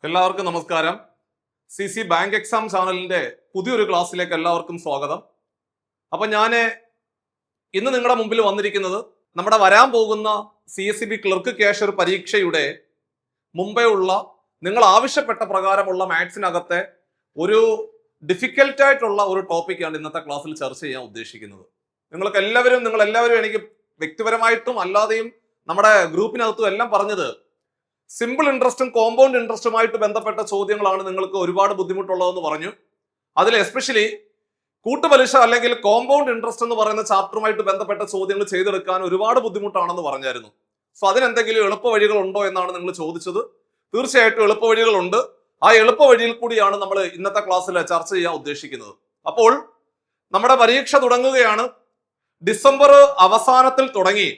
എല്ലാവർക്കും നമസ്കാരം. CC bank exam ചാനലിന്റെ പുതിയൊരു ക്ലാസ്സിലേക്ക് എല്ലാവർക്കും സ്വാഗതം. അപ്പൊ ഞാൻ ഇന്ന് നിങ്ങളുടെ മുമ്പിൽ വന്നിരിക്കുന്നത് നമ്മുടെ വരാൻ പോകുന്ന CSEB ക്ലർക്ക് ക്യാഷ്യർ പരീക്ഷയുടെ മുമ്പേ ഉള്ള നിങ്ങൾ ആവശ്യപ്പെട്ട പ്രകാരമുള്ള മാത്സിനകത്തെ ഒരു ഡിഫിക്കൽട്ടായിട്ടുള്ള ഒരു ടോപ്പിക്കാണ് ഇന്നത്തെ ക്ലാസ്സിൽ ചർച്ച ചെയ്യാൻ ഉദ്ദേശിക്കുന്നത്. നിങ്ങൾ എല്ലാവരും എനിക്ക് വ്യക്തിപരമായിട്ടും അല്ലാതെയും നമ്മുടെ ഗ്രൂപ്പിനകത്തും എല്ലാം പറഞ്ഞത് സിമ്പിൾ ഇൻട്രസ്റ്റും കോമ്പൗണ്ട് ഇൻട്രസ്റ്റുമായിട്ട് ബന്ധപ്പെട്ട ചോദ്യങ്ങളാണ് നിങ്ങൾക്ക് ഒരുപാട് ബുദ്ധിമുട്ടുള്ളതെന്ന് പറഞ്ഞു. അതിൽ എസ്പെഷ്യലി കൂട്ടുപലിശ അല്ലെങ്കിൽ കോമ്പൗണ്ട് ഇൻട്രസ്റ്റ് എന്ന് പറയുന്ന ചാപ്റ്ററുമായിട്ട് ബന്ധപ്പെട്ട ചോദ്യങ്ങൾ ചെയ്തെടുക്കാൻ ഒരുപാട് ബുദ്ധിമുട്ടാണെന്ന് പറഞ്ഞായിരുന്നു. സോ അതിനെന്തെങ്കിലും എളുപ്പ വഴികൾ ഉണ്ടോ എന്നാണ് നിങ്ങൾ ചോദിച്ചത്. തീർച്ചയായിട്ടും എളുപ്പ വഴികളുണ്ട്. ആ എളുപ്പ വഴിയിൽ കൂടിയാണ് നമ്മൾ ഇന്നത്തെ ക്ലാസ്സിൽ ചർച്ച ചെയ്യാൻ ഉദ്ദേശിക്കുന്നത്. അപ്പോൾ നമ്മുടെ പരീക്ഷ തുടങ്ങുകയാണ്. ഡിസംബർ അവസാനത്തിൽ തുടങ്ങി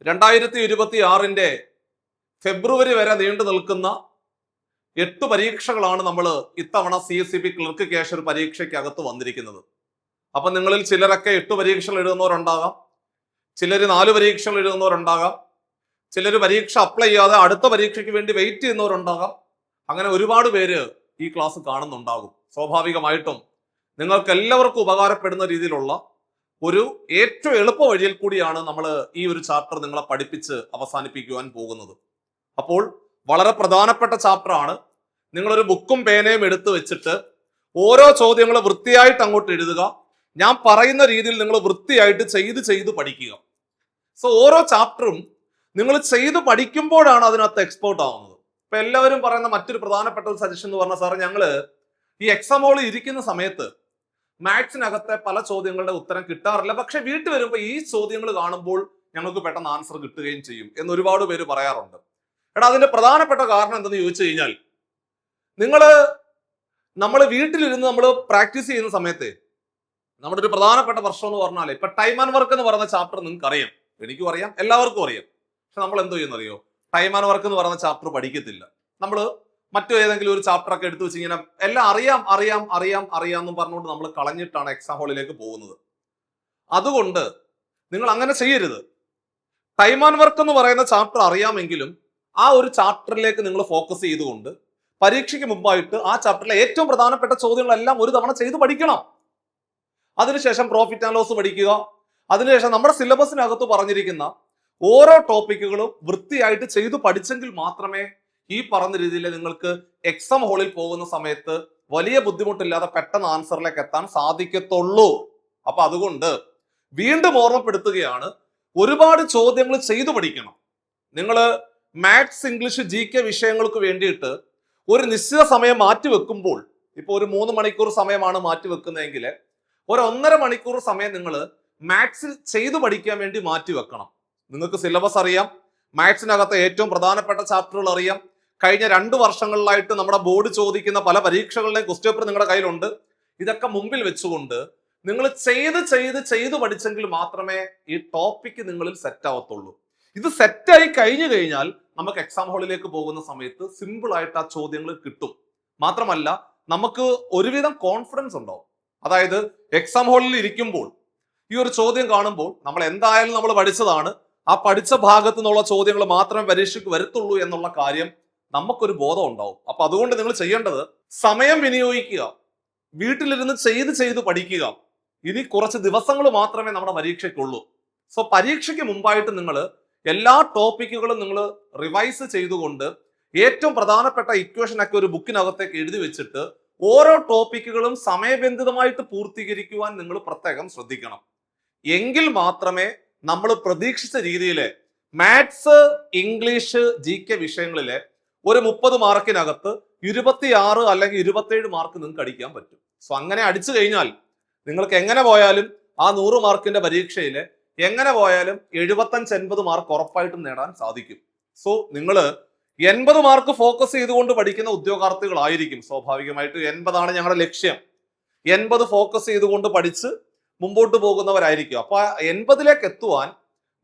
2026 ഫെബ്രുവരി വരെ നീണ്ടു നിൽക്കുന്ന 8 പരീക്ഷകളാണ് നമ്മൾ ഇത്തവണ CSEB ക്ലർക്ക് ക്യാഷ്യർ പരീക്ഷയ്ക്കകത്ത് വന്നിരിക്കുന്നത്. അപ്പൊ നിങ്ങളിൽ ചിലരൊക്കെ 8 പരീക്ഷകൾ എഴുതുന്നവരുണ്ടാകാം, ചിലർ 4 പരീക്ഷകൾ എഴുതുന്നവരുണ്ടാകാം, ചിലർ പരീക്ഷ അപ്ലൈ ചെയ്യാതെ അടുത്ത പരീക്ഷയ്ക്ക് വേണ്ടി വെയിറ്റ് ചെയ്യുന്നവരുണ്ടാകാം. അങ്ങനെ ഒരുപാട് പേര് ഈ ക്ലാസ് കാണുന്നുണ്ടാകും. സ്വാഭാവികമായിട്ടും നിങ്ങൾക്ക് എല്ലാവർക്കും ഉപകാരപ്പെടുന്ന രീതിയിലുള്ള ഒരു ഏറ്റവും എളുപ്പ വഴിയിൽ കൂടിയാണ് നമ്മൾ ഈ ഒരു ചാപ്റ്റർ നിങ്ങളെ പഠിപ്പിച്ച് അവസാനിപ്പിക്കുവാൻ പോകുന്നത്. അപ്പോൾ വളരെ പ്രധാനപ്പെട്ട ചാപ്റ്റർ ആണ്. നിങ്ങളൊരു ബുക്കും പേനയും എടുത്തു വെച്ചിട്ട് ഓരോ ചോദ്യങ്ങൾ വൃത്തിയായിട്ട് അങ്ങോട്ട് എഴുതുക. ഞാൻ പറയുന്ന രീതിയിൽ നിങ്ങൾ വൃത്തിയായിട്ട് ചെയ്ത് പഠിക്കുക. സോ ഓരോ ചാപ്റ്ററും നിങ്ങൾ ചെയ്ത് പഠിക്കുമ്പോഴാണ് അതിനകത്ത് എക്സ്പേർട്ട് ആവുന്നത്. ഇപ്പൊ എല്ലാവരും പറയുന്ന മറ്റൊരു പ്രധാനപ്പെട്ട ഒരു സജഷൻ എന്ന് പറഞ്ഞാൽ, സാറ് ഞങ്ങള് ഈ എക്സാം ഹോളിൽ ഇരിക്കുന്ന സമയത്ത് മാത്സിനകത്തെ പല ചോദ്യങ്ങളുടെ ഉത്തരം കിട്ടാറില്ല, പക്ഷെ വീട്ടിൽ വരുമ്പോൾ ഈ ചോദ്യങ്ങൾ കാണുമ്പോൾ ഞങ്ങൾക്ക് പെട്ടെന്ന് ആൻസർ കിട്ടുകയും ചെയ്യും എന്ന് ഒരുപാട് പേര് പറയാറുണ്ട്. അതിന്റെ പ്രധാനപ്പെട്ട കാരണം എന്തെന്ന് ചോദിച്ചു കഴിഞ്ഞാൽ, നമ്മൾ വീട്ടിലിരുന്ന് നമ്മൾ പ്രാക്ടീസ് ചെയ്യുന്ന സമയത്ത് നമ്മുടെ ഒരു പ്രധാനപ്പെട്ട പ്രശ്നം എന്ന് പറഞ്ഞാൽ, ഇപ്പൊ ടൈം ആൻഡ് വർക്ക് എന്ന് പറയുന്ന ചാപ്റ്റർ നിങ്ങൾക്ക് അറിയാം, എനിക്കും അറിയാം, എല്ലാവർക്കും അറിയാം. പക്ഷെ നമ്മൾ എന്തോ ചെയ്യുന്നറിയോ, ടൈം ആൻഡ് വർക്ക് എന്ന് പറയുന്ന ചാപ്റ്റർ പഠിക്കത്തില്ല. നമ്മൾ മറ്റു ഏതെങ്കിലും ഒരു ചാപ്റ്റർ ഒക്കെ എടുത്തു വെച്ച് ഇങ്ങനെ എല്ലാം അറിയാം എന്നും പറഞ്ഞുകൊണ്ട് നമ്മൾ കളഞ്ഞിട്ടാണ് എക്സാം ഹോളിലേക്ക് പോകുന്നത്. അതുകൊണ്ട് നിങ്ങൾ അങ്ങനെ ചെയ്യരുത്. ടൈം ആൻഡ് വർക്ക് എന്ന് പറയുന്ന ചാപ്റ്റർ അറിയാമെങ്കിലും ആ ഒരു ചാപ്റ്ററിലേക്ക് നിങ്ങൾ ഫോക്കസ് ചെയ്തുകൊണ്ട് പരീക്ഷയ്ക്ക് മുമ്പായിട്ട് ആ ചാപ്റ്ററിലെ ഏറ്റവും പ്രധാനപ്പെട്ട ചോദ്യങ്ങളെല്ലാം ഒരു തവണ ചെയ്ത് പഠിക്കണം. അതിനുശേഷം പ്രോഫിറ്റ് ആൻഡ് ലോസ് പഠിക്കുക. അതിനുശേഷം നമ്മുടെ സിലബസിനകത്ത് പറഞ്ഞിരിക്കുന്ന ഓരോ ടോപ്പിക്കുകളും വൃത്തിയായിട്ട് ചെയ്തു പഠിച്ചെങ്കിൽ മാത്രമേ ഈ പറഞ്ഞ രീതിയിൽ നിങ്ങൾക്ക് എക്സാം ഹോളിൽ പോകുന്ന സമയത്ത് വലിയ ബുദ്ധിമുട്ടില്ലാതെ പെട്ടെന്ന് ആൻസറിലേക്ക് എത്താൻ സാധിക്കത്തുള്ളൂ. അപ്പൊ അതുകൊണ്ട് വീണ്ടും ഓർമ്മപ്പെടുത്തുകയാണ്, ഒരുപാട് ചോദ്യങ്ങൾ ചെയ്തു പഠിക്കണം. നിങ്ങൾ മാത്സ്, ഇംഗ്ലീഷ്, GK വിഷയങ്ങൾക്ക് വേണ്ടിയിട്ട് ഒരു നിശ്ചിത സമയം മാറ്റി വെക്കുമ്പോൾ, ഇപ്പൊ ഒരു 3 മണിക്കൂർ സമയമാണ് മാറ്റി വെക്കുന്നതെങ്കിൽ ഒരു 1.5 മണിക്കൂർ സമയം നിങ്ങൾ മാത്സ് ചെയ്തു പഠിക്കാൻ വേണ്ടി മാറ്റി വെക്കണം. നിങ്ങൾക്ക് സിലബസ് അറിയാം, മാത്സിനകത്തെ ഏറ്റവും പ്രധാനപ്പെട്ട ചാപ്റ്ററുകൾ അറിയാം. കഴിഞ്ഞ 2 വർഷങ്ങളിലായിട്ട് നമ്മുടെ ബോർഡ് ചോദിക്കുന്ന പല പരീക്ഷകളുടെയും ക്വസ്റ്റ്യൻ പേപ്പർ നിങ്ങളുടെ കയ്യിലുണ്ട്. ഇതൊക്കെ മുമ്പിൽ വെച്ചുകൊണ്ട് നിങ്ങൾ ചെയ്ത് പഠിച്ചെങ്കിൽ മാത്രമേ ഈ ടോപ്പിക്ക് നിങ്ങളിൽ സെറ്റ് ആവത്തുള്ളൂ. ഇത് സെറ്റായി കഴിഞ്ഞു കഴിഞ്ഞാൽ നമുക്ക് എക്സാം ഹോളിലേക്ക് പോകുന്ന സമയത്ത് സിമ്പിൾ ആയിട്ട് ആ ചോദ്യങ്ങൾ കിട്ടും. മാത്രമല്ല നമുക്ക് ഒരുവിധം കോൺഫിഡൻസ് ഉണ്ടാവും. അതായത് എക്സാം ഹോളിൽ ഇരിക്കുമ്പോൾ ഈ ഒരു ചോദ്യം കാണുമ്പോൾ നമ്മൾ എന്തായാലും നമ്മൾ പഠിച്ചതാണ്, ആ പഠിച്ച ഭാഗത്തു നിന്നുള്ള ചോദ്യങ്ങൾ മാത്രമേ പരീക്ഷയ്ക്ക് വരത്തുള്ളൂ എന്നുള്ള കാര്യം നമുക്കൊരു ബോധം ഉണ്ടാവും. അപ്പൊ അതുകൊണ്ട് നിങ്ങൾ ചെയ്യേണ്ടത് സമയം വിനിയോഗിക്കുക, വീട്ടിലിരുന്ന് ചെയ്ത് പഠിക്കുക. ഇനി കുറച്ച് ദിവസങ്ങൾ മാത്രമേ നമ്മുടെ പരീക്ഷയ്ക്കുള്ളൂ. സോ പരീക്ഷയ്ക്ക് മുമ്പായിട്ട് നിങ്ങൾ എല്ലാ ടോപ്പിക്കുകളും നിങ്ങൾ റിവൈസ് ചെയ്തുകൊണ്ട് ഏറ്റവും പ്രധാനപ്പെട്ട ഇക്വേഷൻ ഒക്കെ ഒരു ബുക്കിനകത്തേക്ക് എഴുതി വെച്ചിട്ട് ഓരോ ടോപ്പിക്കുകളും സമയബന്ധിതമായിട്ട് പൂർത്തീകരിക്കുവാൻ നിങ്ങൾ പ്രത്യേകം ശ്രദ്ധിക്കണം. എങ്കിൽ മാത്രമേ നമ്മൾ പ്രതീക്ഷിച്ച രീതിയിൽ മാത്സ്, ഇംഗ്ലീഷ്, GK വിഷയങ്ങളിലെ ഒരു 30 മാർക്കിനകത്ത് 26 അല്ലെങ്കിൽ 27 മാർക്ക് നിങ്ങൾക്ക് അടിക്കാൻ പറ്റും. സോ അങ്ങനെ അടിച്ചു കഴിഞ്ഞാൽ നിങ്ങൾക്ക് എങ്ങനെ പോയാലും ആ 100 മാർക്കിന്റെ പരീക്ഷയിൽ എങ്ങനെ പോയാലും 75-80 മാർക്ക് ഉറപ്പായിട്ടും നേടാൻ സാധിക്കും. സോ നിങ്ങൾ 80 മാർക്ക് ഫോക്കസ് ചെയ്തുകൊണ്ട് പഠിക്കുന്ന ഉദ്യോഗാർത്ഥികളായിരിക്കും. സ്വാഭാവികമായിട്ട് 80 ഞങ്ങളുടെ ലക്ഷ്യം. 80 ഫോക്കസ് ചെയ്തുകൊണ്ട് പഠിച്ച് മുമ്പോട്ട് പോകുന്നവരായിരിക്കും. അപ്പൊ 80ലേക്ക് എത്തുവാൻ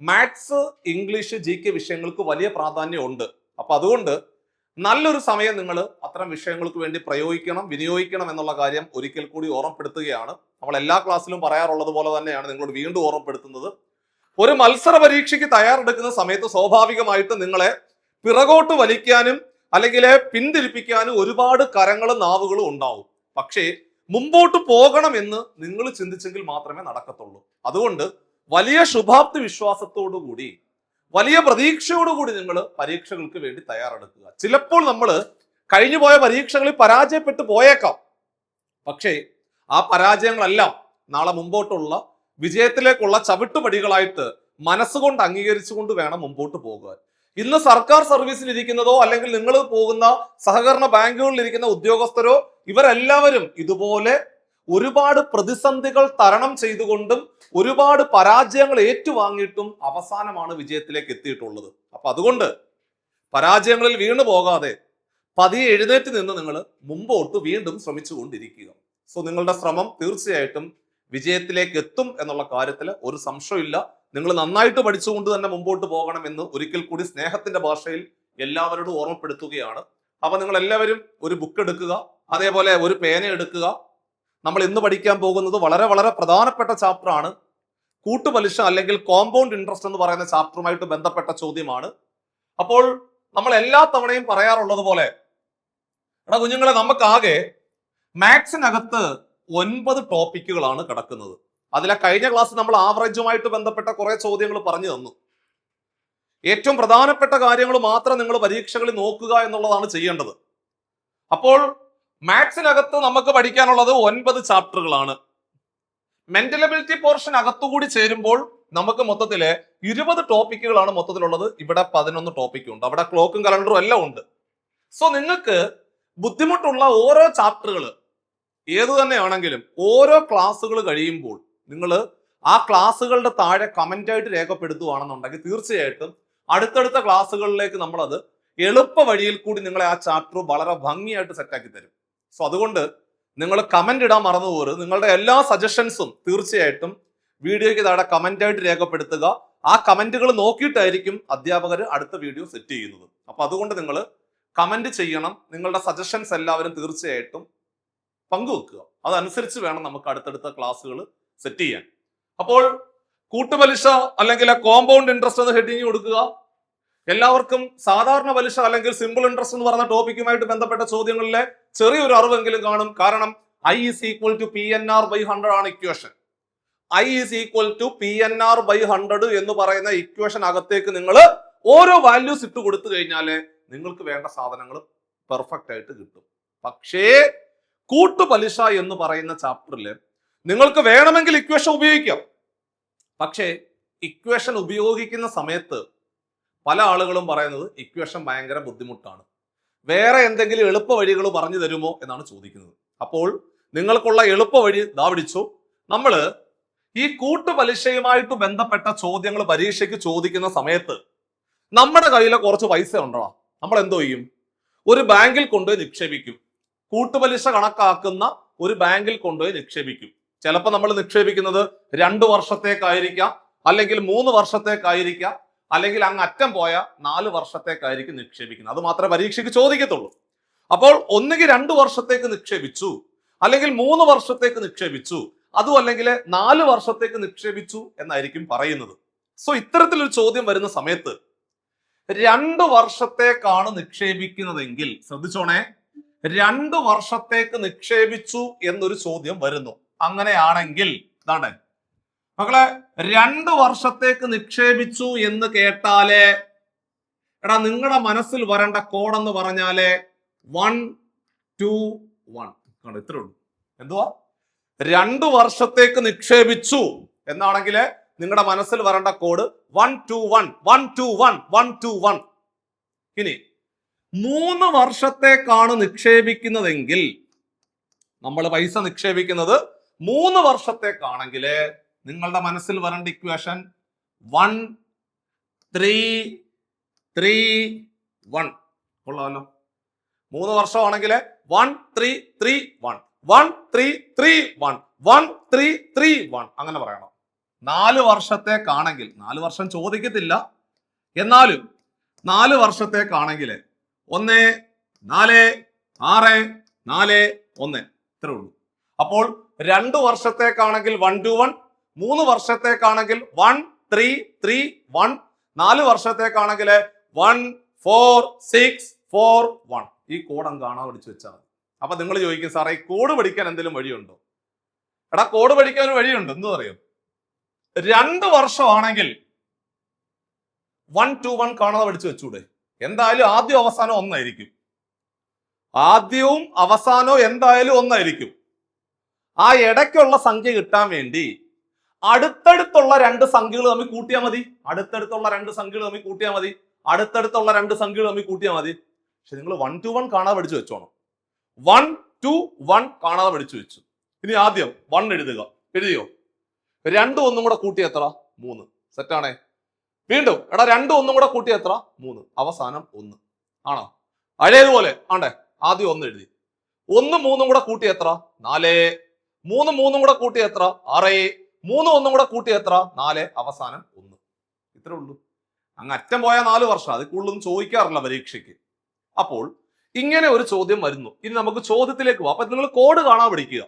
മാത്സ്, ഇംഗ്ലീഷ്, GK വിഷയങ്ങൾക്ക് വലിയ പ്രാധാന്യമുണ്ട്. അപ്പൊ അതുകൊണ്ട് നല്ലൊരു സമയം നിങ്ങൾ അത്തരം വിഷയങ്ങൾക്ക് വേണ്ടി വിനിയോഗിക്കണം എന്നുള്ള കാര്യം ഒരിക്കൽ കൂടി ഓർമ്മപ്പെടുത്തുകയാണ്. നമ്മൾ എല്ലാ ക്ലാസ്സിലും പറയാറുള്ളത് പോലെ തന്നെയാണ് നിങ്ങളോട് വീണ്ടും ഓർമ്മപ്പെടുത്തുന്നത്. ഒരു മത്സര പരീക്ഷയ്ക്ക് തയ്യാറെടുക്കുന്ന സമയത്ത് സ്വാഭാവികമായിട്ട് നിങ്ങളെ പിറകോട്ട് വലിക്കാനും അല്ലെങ്കിൽ പിന്തിരിപ്പിക്കാനും ഒരുപാട് കരങ്ങളും നാവുകളും ഉണ്ടാവും. പക്ഷേ മുമ്പോട്ട് പോകണമെന്ന് നിങ്ങൾ ചിന്തിച്ചെങ്കിൽ മാത്രമേ നടക്കത്തുള്ളൂ. അതുകൊണ്ട് വലിയ ശുഭാപ്തി വിശ്വാസത്തോടുകൂടി വലിയ പ്രതീക്ഷയോടുകൂടി നിങ്ങൾ പരീക്ഷകൾക്ക് വേണ്ടി തയ്യാറെടുക്കുക. ചിലപ്പോൾ നമ്മൾ കഴിഞ്ഞുപോയ പരീക്ഷകളിൽ പരാജയപ്പെട്ടു പോയേക്കാം. പക്ഷേ ആ പരാജയങ്ങളെല്ലാം നാളെ മുമ്പോട്ടുള്ള വിജയത്തിലേക്കുള്ള ചവിട്ടുപടികളായിട്ട് മനസ്സുകൊണ്ട് അംഗീകരിച്ചുകൊണ്ട് വേണം മുമ്പോട്ട് പോകാൻ. ഇന്ന് സർക്കാർ സർവീസിൽ ഇരിക്കുന്നതോ അല്ലെങ്കിൽ നിങ്ങൾ പോകുന്ന സഹകരണ ബാങ്കുകളിൽ ഇരിക്കുന്ന ഉദ്യോഗസ്ഥരോ ഇവരെല്ലാവരും ഇതുപോലെ ഒരുപാട് പ്രതിസന്ധികൾ തരണം ചെയ്തുകൊണ്ടും ഒരുപാട് പരാജയങ്ങൾ ഏറ്റുവാങ്ങിയിട്ടും അവസാനമാണ് വിജയത്തിലേക്ക് എത്തിയിട്ടുള്ളത്. അപ്പൊ അതുകൊണ്ട് പരാജയങ്ങളിൽ വീണു പോകാതെ പതിയെ എഴുന്നേറ്റ് നിന്ന് നിങ്ങൾ മുമ്പോട്ട് വീണ്ടും ശ്രമിച്ചുകൊണ്ടിരിക്കുക. സോ നിങ്ങളുടെ ശ്രമം തീർച്ചയായിട്ടും വിജയത്തിലേക്ക് എത്തും എന്നുള്ള കാര്യത്തിൽ ഒരു സംശയമില്ല. നിങ്ങൾ നന്നായിട്ട് പഠിച്ചുകൊണ്ട് തന്നെ മുമ്പോട്ട് പോകണമെന്ന് ഒരിക്കൽ കൂടി സ്നേഹത്തിന്റെ ഭാഷയിൽ എല്ലാവരോടും ഓർമ്മപ്പെടുത്തുകയാണ്. അപ്പൊ നിങ്ങൾ എല്ലാവരും ഒരു ബുക്ക് എടുക്കുക, അതേപോലെ ഒരു പേന എടുക്കുക. നമ്മൾ ഇന്ന് പഠിക്കാൻ പോകുന്നത് വളരെ വളരെ പ്രധാനപ്പെട്ട ചാപ്റ്റർ ആണ്. കൂട്ടുപലിശ അല്ലെങ്കിൽ കോമ്പൗണ്ട് ഇൻട്രസ്റ്റ് എന്ന് പറയുന്ന ചാപ്റ്ററുമായിട്ട് ബന്ധപ്പെട്ട ചോദ്യമാണ്. അപ്പോൾ നമ്മൾ എല്ലാ തവണയും പറയാറുള്ളത് പോലെ എടാ കുഞ്ഞുങ്ങളെ, നമുക്കാകെ മാത്സിനകത്ത് 9 ടോപ്പിക്കുകളാണ് കിടക്കുന്നത്. അതിലെ കഴിഞ്ഞ ക്ലാസ് നമ്മൾ ആവറേജുമായിട്ട് ബന്ധപ്പെട്ട കുറെ ചോദ്യങ്ങൾ പറഞ്ഞു തന്നു. ഏറ്റവും പ്രധാനപ്പെട്ട കാര്യങ്ങൾ മാത്രം നിങ്ങൾ പരീക്ഷകളിൽ നോക്കുക എന്നുള്ളതാണ് ചെയ്യേണ്ടത്. അപ്പോൾ മാത്സിനകത്ത് നമുക്ക് പഠിക്കാനുള്ളത് 9 ചാപ്റ്ററുകളാണ്. മെന്റൽ എബിലിറ്റി പോർഷൻ അകത്തുകൂടി ചേരുമ്പോൾ നമുക്ക് മൊത്തത്തില് 20 ടോപ്പിക്കുകളാണ് മൊത്തത്തിലുള്ളത്. ഇവിടെ 11 ടോപ്പിക്കുണ്ട്. അവിടെ ക്ലോക്കും കലണ്ടറും എല്ലാം ഉണ്ട്. സോ നിങ്ങൾക്ക് ബുദ്ധിമുട്ടുള്ള ഓരോ ചാപ്റ്ററുകൾ ഏതു തന്നെയാണെങ്കിലും ഓരോ ക്ലാസ്സുകൾ കഴിയുമ്പോൾ നിങ്ങൾ ആ ക്ലാസ്സുകളുടെ താഴെ കമന്റ് ആയിട്ട് രേഖപ്പെടുത്തുകയാണെന്നുണ്ടെങ്കിൽ തീർച്ചയായിട്ടും അടുത്തടുത്ത ക്ലാസ്സുകളിലേക്ക് നമ്മളത് എളുപ്പ വഴിയിൽ കൂടി നിങ്ങളെ ആ ചാപ്റ്റർ വളരെ ഭംഗിയായിട്ട് സെറ്റാക്കി തരും. സോ അതുകൊണ്ട് നിങ്ങൾ കമന്റ് ഇടാൻ മറന്നുപോകരുത്. നിങ്ങളുടെ എല്ലാ സജഷൻസും തീർച്ചയായിട്ടും വീഡിയോയ്ക്ക് താഴെ കമന്റ് ആയിട്ട് രേഖപ്പെടുത്തുക. ആ കമന്റുകൾ നോക്കിയിട്ടായിരിക്കും അധ്യാപകർ അടുത്ത വീഡിയോ സെറ്റ് ചെയ്യുന്നത്. അപ്പൊ അതുകൊണ്ട് നിങ്ങൾ കമന്റ് ചെയ്യണം. നിങ്ങളുടെ സജഷൻസ് എല്ലാവരും തീർച്ചയായിട്ടും പങ്കുവെക്കുക. അതനുസരിച്ച് വേണം നമുക്ക് അടുത്തടുത്ത ക്ലാസ്സുകൾ സെറ്റ് ചെയ്യാൻ. അപ്പോൾ കൂട്ടുപലിശ അല്ലെങ്കിൽ കോമ്പൗണ്ട് ഇൻട്രസ്റ്റ് എന്ന് ഹെഡിങ് കൊടുക്കുക. എല്ലാവർക്കും സാധാരണ പലിശ അല്ലെങ്കിൽ സിമ്പിൾ ഇൻട്രസ്റ്റ് എന്ന് പറഞ്ഞ ടോപ്പിക്കുമായിട്ട് ബന്ധപ്പെട്ട ചോദ്യങ്ങളിലെ ചെറിയൊരു അറിവെങ്കിലും കാണും. കാരണം I is equal to PNR/100 ആണ് equation. I is equal to PNR/100 എന്ന് പറയുന്ന ഇക്വേഷൻ അകത്തേക്ക് നിങ്ങൾ ഓരോ വാല്യൂസ് ഇട്ട് കൊടുത്തു കഴിഞ്ഞാല് നിങ്ങൾക്ക് വേണ്ട സാധനങ്ങൾ പെർഫെക്റ്റ് ആയിട്ട് കിട്ടും. പക്ഷേ കൂട്ടുപലിശ എന്ന് പറയുന്ന ചാപ്റ്ററിൽ നിങ്ങൾക്ക് വേണമെങ്കിൽ ഇക്വേഷൻ ഉപയോഗിക്കാം. പക്ഷേ ഇക്വേഷൻ ഉപയോഗിക്കുന്ന സമയത്ത് പല ആളുകളും പറയുന്നത് ഇക്വേഷൻ ഭയങ്കര ബുദ്ധിമുട്ടാണ്, വേറെ എന്തെങ്കിലും എളുപ്പ വഴികൾ പറഞ്ഞു തരുമോ എന്നാണ് ചോദിക്കുന്നത്. അപ്പോൾ നിങ്ങൾക്കുള്ള എളുപ്പ വഴി ദാ പിടിച്ചു. നമ്മൾ ഈ കൂട്ടുപലിശയുമായിട്ട് ബന്ധപ്പെട്ട ചോദ്യങ്ങൾ പരീക്ഷയ്ക്ക് ചോദിക്കുന്ന സമയത്ത് നമ്മുടെ കയ്യിലെ കുറച്ച് പൈസ ഉണ്ടോ, നമ്മൾ എന്തോ ചെയ്യും? ഒരു ബാങ്കിൽ കൊണ്ടുപോയി നിക്ഷേപിക്കും. കൂട്ടുപലിശ കണക്കാക്കുന്ന ഒരു ബാങ്കിൽ കൊണ്ടുപോയി നിക്ഷേപിക്കും. ചിലപ്പോൾ നമ്മൾ നിക്ഷേപിക്കുന്നത് 2 വർഷത്തേക്കായിരിക്കാം, അല്ലെങ്കിൽ 3 വർഷത്തേക്കായിരിക്കാം, അല്ലെങ്കിൽ അങ്ങ് അറ്റം പോയ 4 വർഷത്തേക്കായിരിക്കും നിക്ഷേപിക്കുന്നത്. അത് മാത്രമേ പരീക്ഷയ്ക്ക് ചോദിക്കത്തുള്ളൂ. അപ്പോൾ ഒന്നുകിൽ 2 വർഷത്തേക്ക് നിക്ഷേപിച്ചു, അല്ലെങ്കിൽ 3 വർഷത്തേക്ക് നിക്ഷേപിച്ചു, അതും അല്ലെങ്കിൽ 4 വർഷത്തേക്ക് നിക്ഷേപിച്ചു എന്നായിരിക്കും പറയുന്നത്. സോ ഇത്തരത്തിലൊരു ചോദ്യം വരുന്ന സമയത്ത് 2 വർഷത്തേക്കാണ് നിക്ഷേപിക്കുന്നതെങ്കിൽ ശ്രദ്ധിച്ചോണേ, 2 വർഷത്തേക്ക് നിക്ഷേപിച്ചു എന്നൊരു ചോദ്യം വരുന്നു. അങ്ങനെയാണെങ്കിൽ ഇതാണ് മക്കളെ, 2 വർഷത്തേക്ക് നിക്ഷേപിച്ചു എന്ന് കേട്ടാലേ എടാ നിങ്ങളുടെ മനസ്സിൽ വരേണ്ട കോഡെന്ന് പറഞ്ഞാലേ 1 2 1 ഇത്രേ ഉള്ളൂ. എന്തുവാ? 2 വർഷത്തേക്ക് നിക്ഷേപിച്ചു എന്നാണെങ്കിൽ നിങ്ങളുടെ മനസ്സിൽ വരേണ്ട കോഡ് 1 2 1 1 2 1 1 2 1. ഇനി 3 വർഷത്തേക്കാണ് നിക്ഷേപിക്കുന്നതെങ്കിൽ, നമ്മൾ പൈസ നിക്ഷേപിക്കുന്നത് 3 വർഷത്തേക്കാണെങ്കിൽ നിങ്ങളുടെ മനസ്സിൽ വരേണ്ട ഇക്വേഷൻ 1 3 3 1. കൊള്ളാമല്ലോ. 3 വർഷമാണെങ്കിൽ 1 3 3 1 1 3 3 1 1 3 3 1 അങ്ങനെ പറയണം. 4 വർഷത്തേക്കാണെങ്കിൽ, 4 വർഷം ചോദിക്കത്തില്ല, എന്നാലും 4 വർഷത്തേക്കാണെങ്കിൽ 1 4 6 4 1 ഇത്രേ ഉള്ളൂ. അപ്പോൾ 2 വർഷത്തേക്കാണെങ്കിൽ 1 2 1, 3 വർഷത്തേക്കാണെങ്കിൽ 1 3 3 1, 4 വർഷത്തേക്കാണെങ്കിൽ 1 4 6 4 1. ഈ കോഡ് അങ്ങ് കാണാൻ പഠിച്ചു വെച്ചാൽ മതി. അപ്പൊ നിങ്ങൾ ചോദിക്കും സാറേ ഈ കോഡ് പഠിക്കാൻ എന്തെങ്കിലും വഴിയുണ്ടോ? എടാ കോഡ് പഠിക്കാൻ ഒരു വഴിയുണ്ട്. എന്ത് പറയും? 2 വർഷമാണെങ്കിൽ 1 2 1 കാണാതെ പഠിച്ചു വെച്ചൂടെ? എന്തായാലും ആദ്യം അവസാനം ഒന്നായിരിക്കും. ആദ്യവും അവസാനവും എന്തായാലും ഒന്നായിരിക്കും. ആ ഇടയ്ക്കുള്ള സംഖ്യ കിട്ടാൻ വേണ്ടി അടുത്തടുത്തുള്ള 2 സംഖ്യകൾ തമ്മിൽ കൂട്ടിയാൽ മതി. അടുത്തടുത്തുള്ള 2 സംഖ്യകൾ തമ്മിൽ കൂട്ടിയാൽ മതി. അടുത്തടുത്തുള്ള 2 സംഖ്യകൾ തമ്മിൽ കൂട്ടിയാൽ മതി. പക്ഷെ നിങ്ങൾ 1 2 1 കാണാതെ പഠിച്ചു വെച്ചോണം. 1 2 1 കാണാതെ പഠിച്ചു വെച്ചു. ഇനി ആദ്യം 1 എഴുതുക. എഴുതിയോ? 2 1 കൂടെ കൂട്ടി എത്ര? 3. സെറ്റാണേ. വീണ്ടും എടാ 2 1 കൂടെ കൂട്ടി എത്ര? 3. അവസാനം 1 ആണോ? പഴയതുപോലെ ആണ്ടേ ആദ്യം 1 എഴുതി. 1 3 കൂടെ കൂട്ടി എത്ര? 4. 3 3 കൂടെ കൂട്ടി എത്ര? 6. 3 1 കൂടെ കൂട്ടി എത്ര? 4. അവസാനം 1. ഇത്രേ ഉള്ളൂ. അങ്ങ് അറ്റം പോയാൽ 4 വർഷം. അത് കൂടുതലൊന്നും ചോദിക്കാറില്ല പരീക്ഷയ്ക്ക്. അപ്പോൾ ഇങ്ങനെ ഒരു ചോദ്യം വരുന്നു. ഇനി നമുക്ക് ചോദ്യത്തിലേക്ക് പോവാം. അപ്പൊ നിങ്ങൾ കോഡ് കാണാൻ പഠിക്കുക.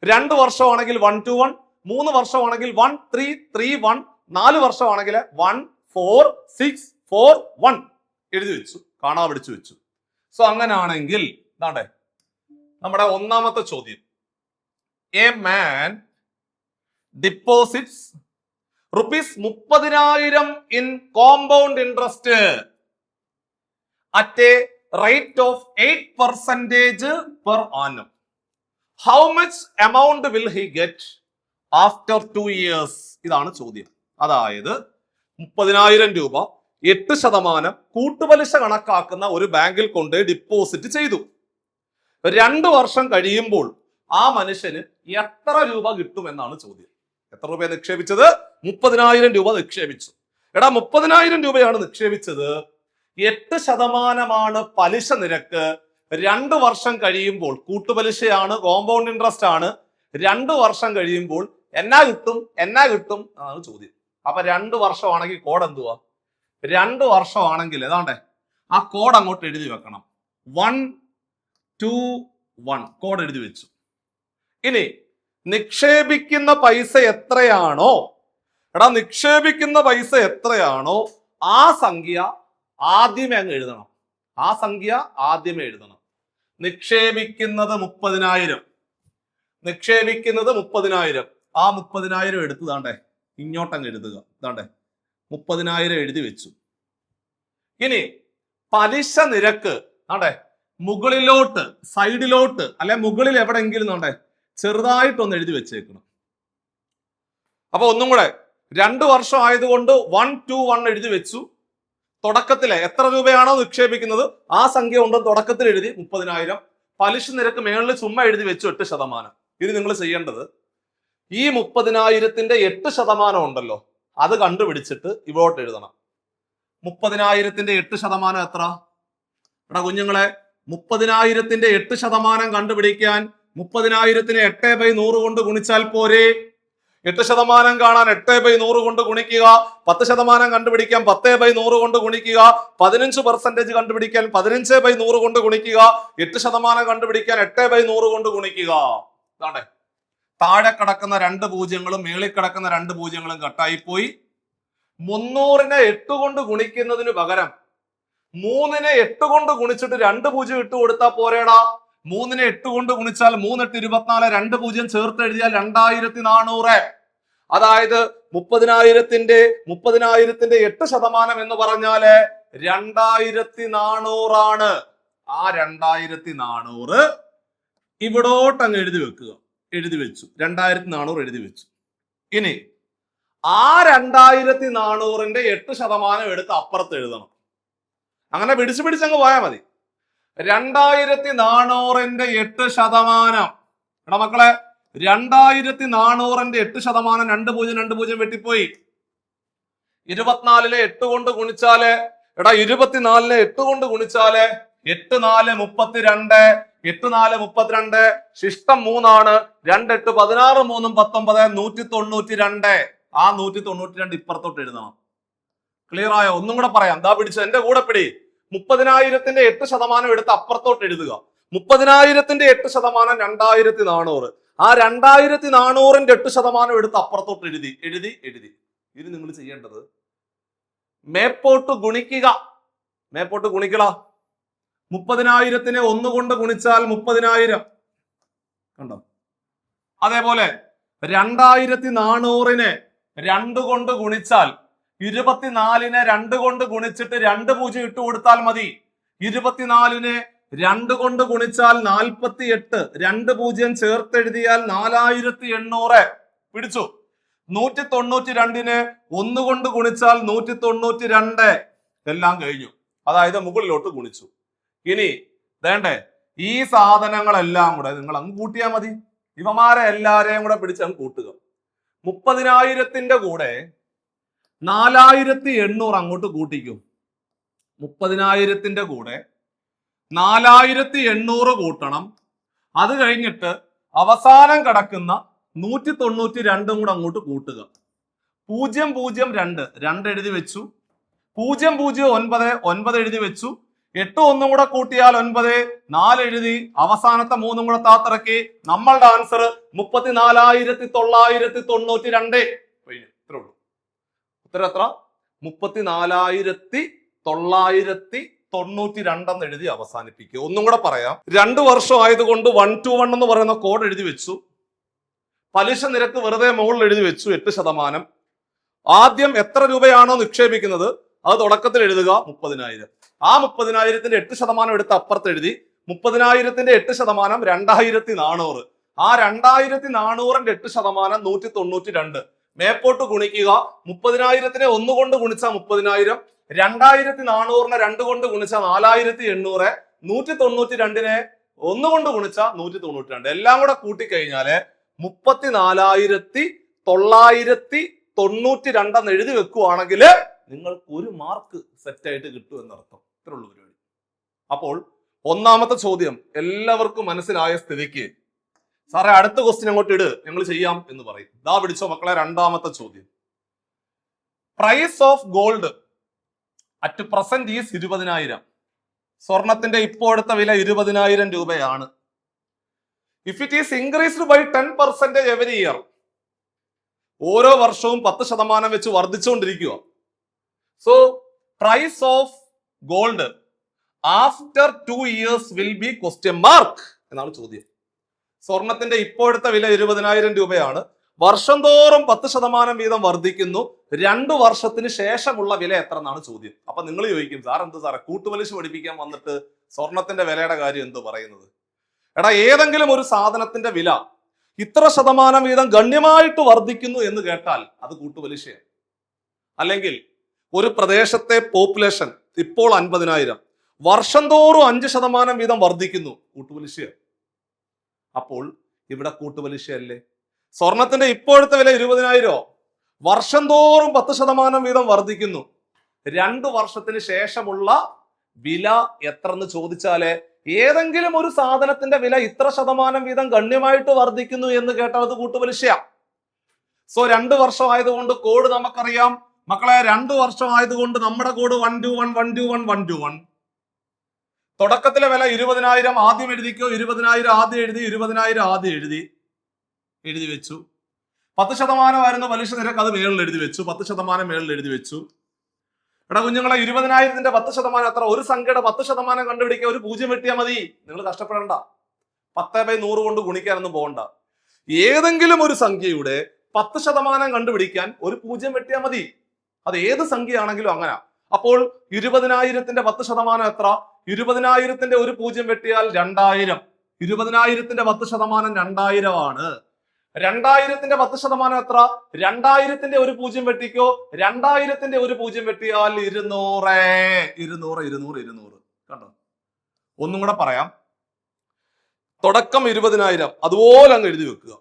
2 വർഷമാണെങ്കിൽ 1 2 1, 3 വർഷമാണെങ്കിൽ 1 3 3 1, 4 വർഷമാണെങ്കിൽ 1 4 6 4 1 എഴുതി വെച്ചു, കാണാൻ പഠിച്ചു വെച്ചു. സോ അങ്ങനെയാണെങ്കിൽ ഇതാണ്ടേ നമ്മുടെ ഒന്നാമത്തെ ചോദ്യം. A man deposits ₹30,000 in compound interest at a rate of 8% per annum. How much amount will he get after 2 years? ഇതാണ് ചോദ്യം. അതായത് 30,000 രൂപ 8% കൂട്ടുപലിശ കണക്കാക്കുന്ന ഒരു ബാങ്കിൽ കൊണ്ട് ഡിപ്പോസിറ്റ് ചെയ്തു. 2 വർഷം കഴിയുമ്പോൾ ആ മനുഷ്യന് എത്ര രൂപ കിട്ടുമെന്നാണ് ചോദ്യം. എത്ര രൂപ നിക്ഷേപിച്ചത്? 30,000 രൂപ നിക്ഷേപിച്ചു. എടാ 30,000 രൂപയാണ് നിക്ഷേപിച്ചത്. 8% പലിശ നിരക്ക്. 2 വർഷം കഴിയുമ്പോൾ കൂട്ടുപലിശയാണ്, കോമ്പൗണ്ട് ഇൻട്രസ്റ്റ് ആണ്. 2 വർഷം കഴിയുമ്പോൾ എന്നാ കിട്ടും എന്നാണ് ചോദ്യം. അപ്പൊ 2 വർഷമാണെങ്കിൽ കോഡ് എന്തുവാ? 2 വർഷമാണെങ്കിൽ ഏതാണ്ടേ ആ കോഡ് അങ്ങോട്ട് എഴുതി വെക്കണം. 1 2 1 കോഡ് എഴുതി വെച്ചു. ഇനി നിക്ഷേപിക്കുന്ന പൈസ എത്രയാണോ, എടാ നിക്ഷേപിക്കുന്ന പൈസ എത്രയാണോ ആ സംഖ്യ ആദ്യമേ അങ്ങ് എഴുതണം. ആ സംഖ്യ ആദ്യമേ എഴുതണം. നിക്ഷേപിക്കുന്നത് 30,000. നിക്ഷേപിക്കുന്നത് 30,000. ആ 30,000 എടുത്തതാണ്ടേ ഇങ്ങോട്ടങ്ങ് എഴുതുക. ഇതാണ്ടേ 30,000 എഴുതി വെച്ചു. ഇനി പലിശ നിരക്ക് ആണ്ടേ മുകളിലോട്ട്, സൈഡിലോട്ട് അല്ലെ മുകളിൽ എവിടെയെങ്കിലും ആണ്ടേ ചെറുതായിട്ടൊന്ന് എഴുതി വെച്ചേക്കണം. അപ്പൊ ഒന്നും കൂടെ 2 വർഷം ആയതുകൊണ്ട് 1 2 1 എഴുതി വെച്ചു. തുടക്കത്തിലെ എത്ര രൂപയാണോ നിക്ഷേപിക്കുന്നത് ആ സംഖ്യ കൊണ്ട് തുടക്കത്തിൽ എഴുതി 30,000. പലിശ നിരക്ക് മേളിൽ ചുമ്മാ എഴുതി വെച്ചു 8%. ഇനി നിങ്ങൾ ചെയ്യേണ്ടത് ഈ 30,000ന്റെ 8% ഉണ്ടല്ലോ അത് കണ്ടുപിടിച്ചിട്ട് ഇവിടോട്ട് എഴുതണം. 30,000ന്റെ 8% എത്ര? എടാ കുഞ്ഞുങ്ങളെ 30,000ന്റെ 8% കണ്ടുപിടിക്കാൻ 30,000നെ 8/100 കൊണ്ട് ഗുണിച്ചാൽ പോരെ? 8% കാണാൻ 8/100 കൊണ്ട് ഗുണിക്കുക. 10% കണ്ടുപിടിക്കാൻ 10/100 കൊണ്ട് ഗുണിക്കുക. 15% കണ്ടുപിടിക്കാൻ 15/100 കൊണ്ട് ഗുണിക്കുക. 8% കണ്ടുപിടിക്കാൻ 8/100 കൊണ്ട് ഗുണിക്കുക. അതാണേ താഴെ കിടക്കുന്ന 2 പൂജ്യങ്ങളും മേളിൽ കിടക്കുന്ന 2 പൂജ്യങ്ങളും കട്ടായി പോയി. 300നെ 8 കൊണ്ട് ഗുണിക്കുന്നതിന് പകരം 3നെ 8 കൊണ്ട് ഗുണിച്ചിട്ട് 2 പൂജ്യം ഇട്ട് കൊടുത്താൽ പോരേടാ. 3നെ 8 കൊണ്ട് ഗുണിച്ചാൽ 3 8 24, 2 പൂജ്യം ചേർത്ത് എഴുതിയാൽ 2400. അതായത് 30,000ന്റെ 8% എന്ന് പറഞ്ഞാല് 2400 ആണ്. ആ 2400 ഇവിടോട്ട് അങ്ങ് എഴുതി വെക്കുക. എഴുതി വെച്ചു 2400 എഴുതി വെച്ചു. ഇനി ആ 2400ന്റെ 8% എടുത്ത് അപ്പുറത്ത് എഴുതണം. അങ്ങനെ പിടിച്ചങ്ങ് പോയാൽ മതി. 2400ന്റെ 8%. എടാ മക്കളെ 2400ന്റെ 8%, 2 പൂജ്യം 2 പൂജ്യം വെട്ടിപ്പോയി. 24ലെ 8 കൊണ്ട് ഗുണിച്ചാല് എടാ 24ലെ 8 കൊണ്ട് ഗുണിച്ചാല് 8 4 32, 8 4 32, ശിഷ്ടം 3 ആണ്. 2 8 16, 3 19, 192. ആ 192 ഇപ്പുറത്തോട്ട് എഴുതണം. ക്ലിയർ ആയോ? ഒന്നും കൂടെ പറയാം. എന്താ പിടിച്ചു എന്റെ കൂടെ പിടി. 30,000ന്റെ 8% എടുത്ത് അപ്പുറത്തോട്ട് എഴുതുക. 30,000ന്റെ 8% 2400. ആ 2400ന്റെ 8% എടുത്ത് അപ്പുറത്തോട്ട് എഴുതി. ഇനി നിങ്ങൾ ചെയ്യേണ്ടത് മേപ്പോട്ട് ഗുണിക്കുക. മേപ്പോട്ട് ഗുണിക്കല. 30,000-നെ 1 കൊണ്ട് ഗുണിച്ചാൽ 30,000. കണ്ടോ? അതേപോലെ 2,400-നെ 2 കൊണ്ട് ഗുണിച്ചാൽ 24-നെ 2 കൊണ്ട് ഗുണിച്ചിട്ട് 2 0 ഇട്ട് കൊടുത്താൽ മതി. 24-നെ 2 കൊണ്ട് ഗുണിച്ചാൽ 48, 2 0 ചേർത്തെഴുതിയാൽ 4,800. പിടിച്ചു. 192-നെ 1 കൊണ്ട് ഗുണിച്ചാൽ 192. എല്ലാം കഴിഞ്ഞു. അതായത് മുകളിലോട്ട് ഗുണിച്ചു. ഇനി വേണ്ടേ ഈ സാധനങ്ങളെല്ലാം കൂടെ നിങ്ങൾ അങ്ങ് കൂട്ടിയാൽ മതി. ഇവമാരെ എല്ലാരെയും കൂടെ പിടിച്ച് അങ്ങ് കൂട്ടുക. 30,000-ന്റെ കൂടെ 4,800 അങ്ങോട്ട് കൂട്ടിക്കും. 30,000-ന്റെ കൂടെ 4,800 കൂട്ടണം. അത് കഴിഞ്ഞിട്ട് അവസാനം കിടക്കുന്ന 192 കൂടെ അങ്ങോട്ട് കൂട്ടുക. 002 2 എഴുതി വെച്ചു. 009 9 എഴുതി വെച്ചു. 8 1 കൂടെ കൂട്ടിയാൽ 9, 4 എഴുതി. അവസാനത്തെ 3 കൂടെ താത്തിറക്കി. നമ്മളുടെ ആൻസർ 34,992. ഇത്രേ ഉള്ളൂ. ഉത്തരം എത്ര? 34,992 എന്ന് എഴുതി അവസാനിപ്പിക്കുക. ഒന്നും കൂടെ പറയാം. 2 വർഷം ആയതുകൊണ്ട് 121 എന്ന് പറയുന്ന കോഡ് എഴുതി വെച്ചു. പലിശ നിരക്ക് വെറുതെ മുകളിൽ എഴുതി വെച്ചു 8%. ആദ്യം എത്ര രൂപയാണോ നിക്ഷേപിക്കുന്നത് അത് തുടക്കത്തിൽ എഴുതുക 30,000. ആ 30,000-ന്റെ 8% എടുത്ത് അപ്പുറത്ത് എഴുതി. 30,000-ന്റെ 8% 2,400. ആ 2,400-ന്റെ 8% 192. മേപ്പോട്ട് ഗുണിക്കുക. 30,000-നെ 1 കൊണ്ട് ഗുണിച്ചാൽ 30,000, 2,400-നെ 2 കൊണ്ട് ഗുണിച്ചാൽ 4,800, 192-നെ 1 കൊണ്ട് ഗുണിച്ചാൽ 192. എല്ലാം കൂടെ കൂട്ടിക്കഴിഞ്ഞാല് 34,992 എന്ന് എഴുതി വെക്കുവാണെങ്കിൽ നിങ്ങൾക്ക് 1 മാർക്ക് സെറ്റായിട്ട് കിട്ടും എന്നർത്ഥം. ഇത്രേ ഉള്ളൂ പരിപാടി. അപ്പോൾ ഒന്നാമത്തെ ചോദ്യം എല്ലാവർക്കും മനസ്സിലായ സ്ഥിതിക്ക് സാറേ അടുത്ത ക്വസ്റ്റ്യൻ അങ്ങോട്ട് ഇട്, ഞങ്ങൾ ചെയ്യാം എന്ന് പറയും. ദാ പിടിച്ചോ മക്കളെ, രണ്ടാമത്തെ ചോദ്യം. Price of gold at present is 20,000. സ്വർണത്തിന്റെ ഇപ്പോഴത്തെ വില 20,000 രൂപയാണ്. If it is increased by 10% every year, ഓരോ വർഷവും 10% വെച്ച് വർദ്ധിച്ചുകൊണ്ടിരിക്കുക. So price of gold after 2 years will be question mark എന്നാണ് ചോദ്യം. സ്വർണത്തിന്റെ ഇപ്പോഴത്തെ വില 20,000 രൂപയാണ്. വർഷം തോറും 10% വീതം വർദ്ധിക്കുന്നു. 2 വർഷത്തിന് ശേഷമുള്ള വില എത്ര എന്നാണ് ചോദ്യം. അപ്പൊ നിങ്ങൾ ചോദിക്കും, സാർ എന്ത് സാറേ കൂട്ടുപലിശ പഠിപ്പിക്കാൻ വന്നിട്ട് സ്വർണത്തിന്റെ വിലയുടെ കാര്യം എന്ത് പറയുന്നത്? എടാ, ഏതെങ്കിലും ഒരു സാധനത്തിന്റെ വില ഇത്ര ശതമാനം വീതം ഗണ്യമായിട്ട് വർദ്ധിക്കുന്നു എന്ന് കേട്ടാൽ അത് കൂട്ടുപലിശയാണ്. അല്ലെങ്കിൽ ഒരു പ്രദേശത്തെ പോപ്പുലേഷൻ ഇപ്പോൾ 50,000, വർഷം തോറും 5% വീതം വർദ്ധിക്കുന്നു, കൂട്ടുപലിശയാണ്. അപ്പോൾ ഇവിടെ കൂട്ടുപലിശയല്ലേ? സ്വർണത്തിന്റെ ഇപ്പോഴത്തെ വില 20,000, വർഷം തോറും 10% വീതം വർദ്ധിക്കുന്നു. 2 വർഷത്തിന് ശേഷമുള്ള വില എത്ര എന്ന് ചോദിച്ചാല് ഏതെങ്കിലും ഒരു സാധനത്തിന്റെ വില ഇത്ര ശതമാനം വീതം ഗണ്യമായിട്ട് വർദ്ധിക്കുന്നു എന്ന് കേട്ടാൽ അത് കൂട്ടുപലിശയാ. സോ 2 വർഷം ആയതുകൊണ്ട് കോഡ് നമുക്കറിയാം മക്കളെ. 2 വർഷം ആയതുകൊണ്ട് നമ്മുടെ കോഡ് 121. തുടക്കത്തിലെ വില 20,000 ആദ്യം എഴുതിക്കോ. 20,000 ആദ്യം എഴുതി. 20,000 ആദ്യം എഴുതി വെച്ചു. 10% ആയിരുന്നു പലിശ നിരക്ക്, അത് മേളിൽ എഴുതി വെച്ചു. 10% മേളിൽ എഴുതി വെച്ചു. എടാ കുഞ്ഞുങ്ങളെ, 20,000-ന്റെ 10% എത്ര? ഒരു സംഖ്യയുടെ 10% കണ്ടുപിടിക്കുക. ഒരു 0 വെട്ടിയാൽ മതി. നിങ്ങൾ കഷ്ടപ്പെടണ്ട. 10/100 കൊണ്ട് ഗുണിക്കാനൊന്നും പോകണ്ട. ഏതെങ്കിലും ഒരു സംഖ്യയുടെ 10% കണ്ടുപിടിക്കാൻ ഒരു 0 വെട്ടിയാൽ മതി. അത് ഏത് സംഖ്യയാണെങ്കിലും അങ്ങനെ. അപ്പോൾ 20,000-ന്റെ 10% എത്ര? 20,000-ന്റെ ഒരു 0 വെട്ടിയാൽ 2,000. 20,000-ന്റെ 10% 2,000 ആണ്. 2,000-ന്റെ 10% എത്ര? 2,000-ന്റെ ഒരു 0 വെട്ടിക്കോ. 2,000-ന്റെ ഒരു 0 വെട്ടിയാൽ 200. കണ്ടോ? ഒന്നും കൂടെ പറയാം. തുടക്കം 20,000 അതുപോലെ അങ്ങ് എഴുതി വെക്കുക.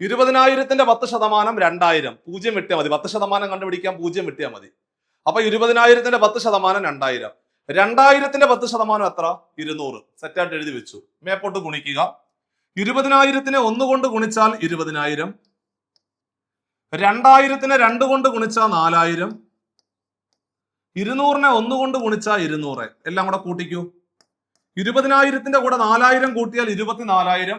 20,000-ന്റെ 10% 2,000. 0 വെട്ടിയാൽ മതി. 10% കണ്ടുപിടിക്കാൻ 0 വെട്ടിയാൽ മതി. അപ്പൊ 20,000-ന്റെ 10% 2,000. 2,000-ന്റെ 10% എത്ര? 200. സെറ്റായിട്ട് എഴുതി വെച്ചു. മേപ്പോട്ട് ഗുണിക്കുക. 20,000-നെ 1 കൊണ്ട് ഗുണിച്ചാൽ 20,000. 2,000-നെ 2 കൊണ്ട് ഗുണിച്ചാൽ 4,000. 200-നെ 1 കൊണ്ട് ഗുണിച്ചാൽ 200. എല്ലാം കൂടെ കൂട്ടിക്കൂ. 20,000-ന്റെ കൂടെ 4,000 കൂട്ടിയാൽ 24,000.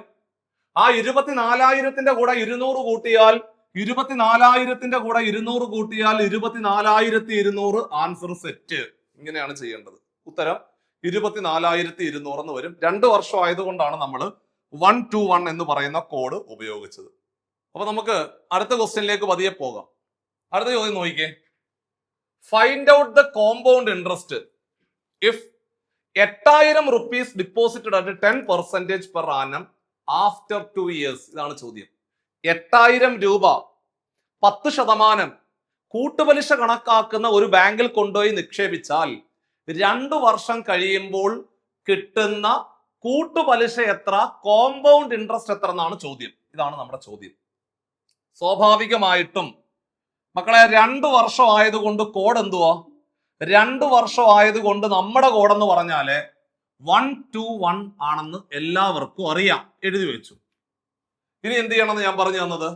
ആ 24,000-ന്റെ കൂടെ 200 കൂട്ടിയാൽ 24,000-ന്റെ കൂടെ 200 കൂട്ടിയാൽ 24,200. Answer set. ഇങ്ങനെയാണ് ചെയ്യേണ്ടത്. ഉത്തരം 24,200 എന്ന് വരും. 2 വർഷം ആയതുകൊണ്ടാണ് നമ്മൾ 121 എന്ന് പറയുന്ന കോഡ് ഉപയോഗിച്ചത്. അപ്പൊ നമുക്ക് അടുത്ത ക്വസ്റ്റ്യനിലേക്ക് പതിയെ പോകാം. അടുത്ത ചോദ്യം നോക്കിക്കേ. Find out the compound interest if 8,000 rupees deposited at 10% per annum after 2 years. ഇതാണ് ചോദ്യം. 8,000 രൂപ 10% കൂട്ടുപലിശ കണക്കാക്കുന്ന ഒരു ബാങ്കിൽ കൊണ്ടുപോയി നിക്ഷേപിച്ചാൽ 2 വർഷം കഴിയുമ്പോൾ കിട്ടുന്ന കൂട്ടുപലിശ എത്ര, കോമ്പൗണ്ട് ഇൻട്രസ്റ്റ് എത്ര എന്നാണ് ചോദ്യം. ഇതാണ് നമ്മുടെ ചോദ്യം. സ്വാഭാവികമായിട്ടും മക്കളെ 2 വർഷം ആയതുകൊണ്ട് കോഡ് എന്തുവാ? 2 വർഷം ആയതുകൊണ്ട് നമ്മുടെ കോഡ് എന്ന് പറഞ്ഞാല് 121 ആണെന്ന് എല്ലാവർക്കും അറിയാം. എഴുതി വെച്ചു. ഇനി എന്ത് ചെയ്യണമെന്ന് ഞാൻ പറഞ്ഞു തന്നത്,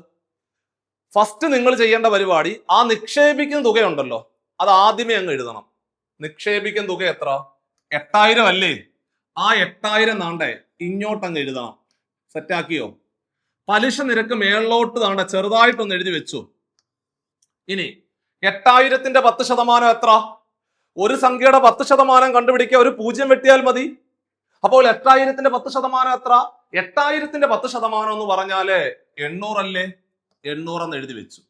ഫസ്റ്റ് നിങ്ങൾ ചെയ്യേണ്ട പരിപാടി ആ നിക്ഷേപിക്കുന്ന തുകയുണ്ടല്ലോ അത് ആദ്യമേ അങ്ങ് എഴുതണം. നിക്ഷേപിക്കുന്ന തുക എത്ര? 8,000 അല്ലേ? ആ 8,000 നാണ്ടേ ഇങ്ങോട്ടങ്ങ് എഴുതണം. സെറ്റാക്കിയോ? പലിശ നിരക്ക് മേളിലോട്ട് താണ്ടെ ചെറുതായിട്ടൊന്ന് എഴുതി വെച്ചു. ഇനി 8,000ന്റെ 10% എത്ര? ഒരു സംഖ്യയുടെ 10% കണ്ടുപിടിക്കുക, ഒരു 0 വെട്ടിയാൽ മതി. അപ്പോൾ 8,000ന്റെ 10% എത്ര? 8,000ന്റെ 10% എന്ന് പറഞ്ഞാല് 800 അല്ലേ? 800 എന്ന് എഴുതി വെച്ചു.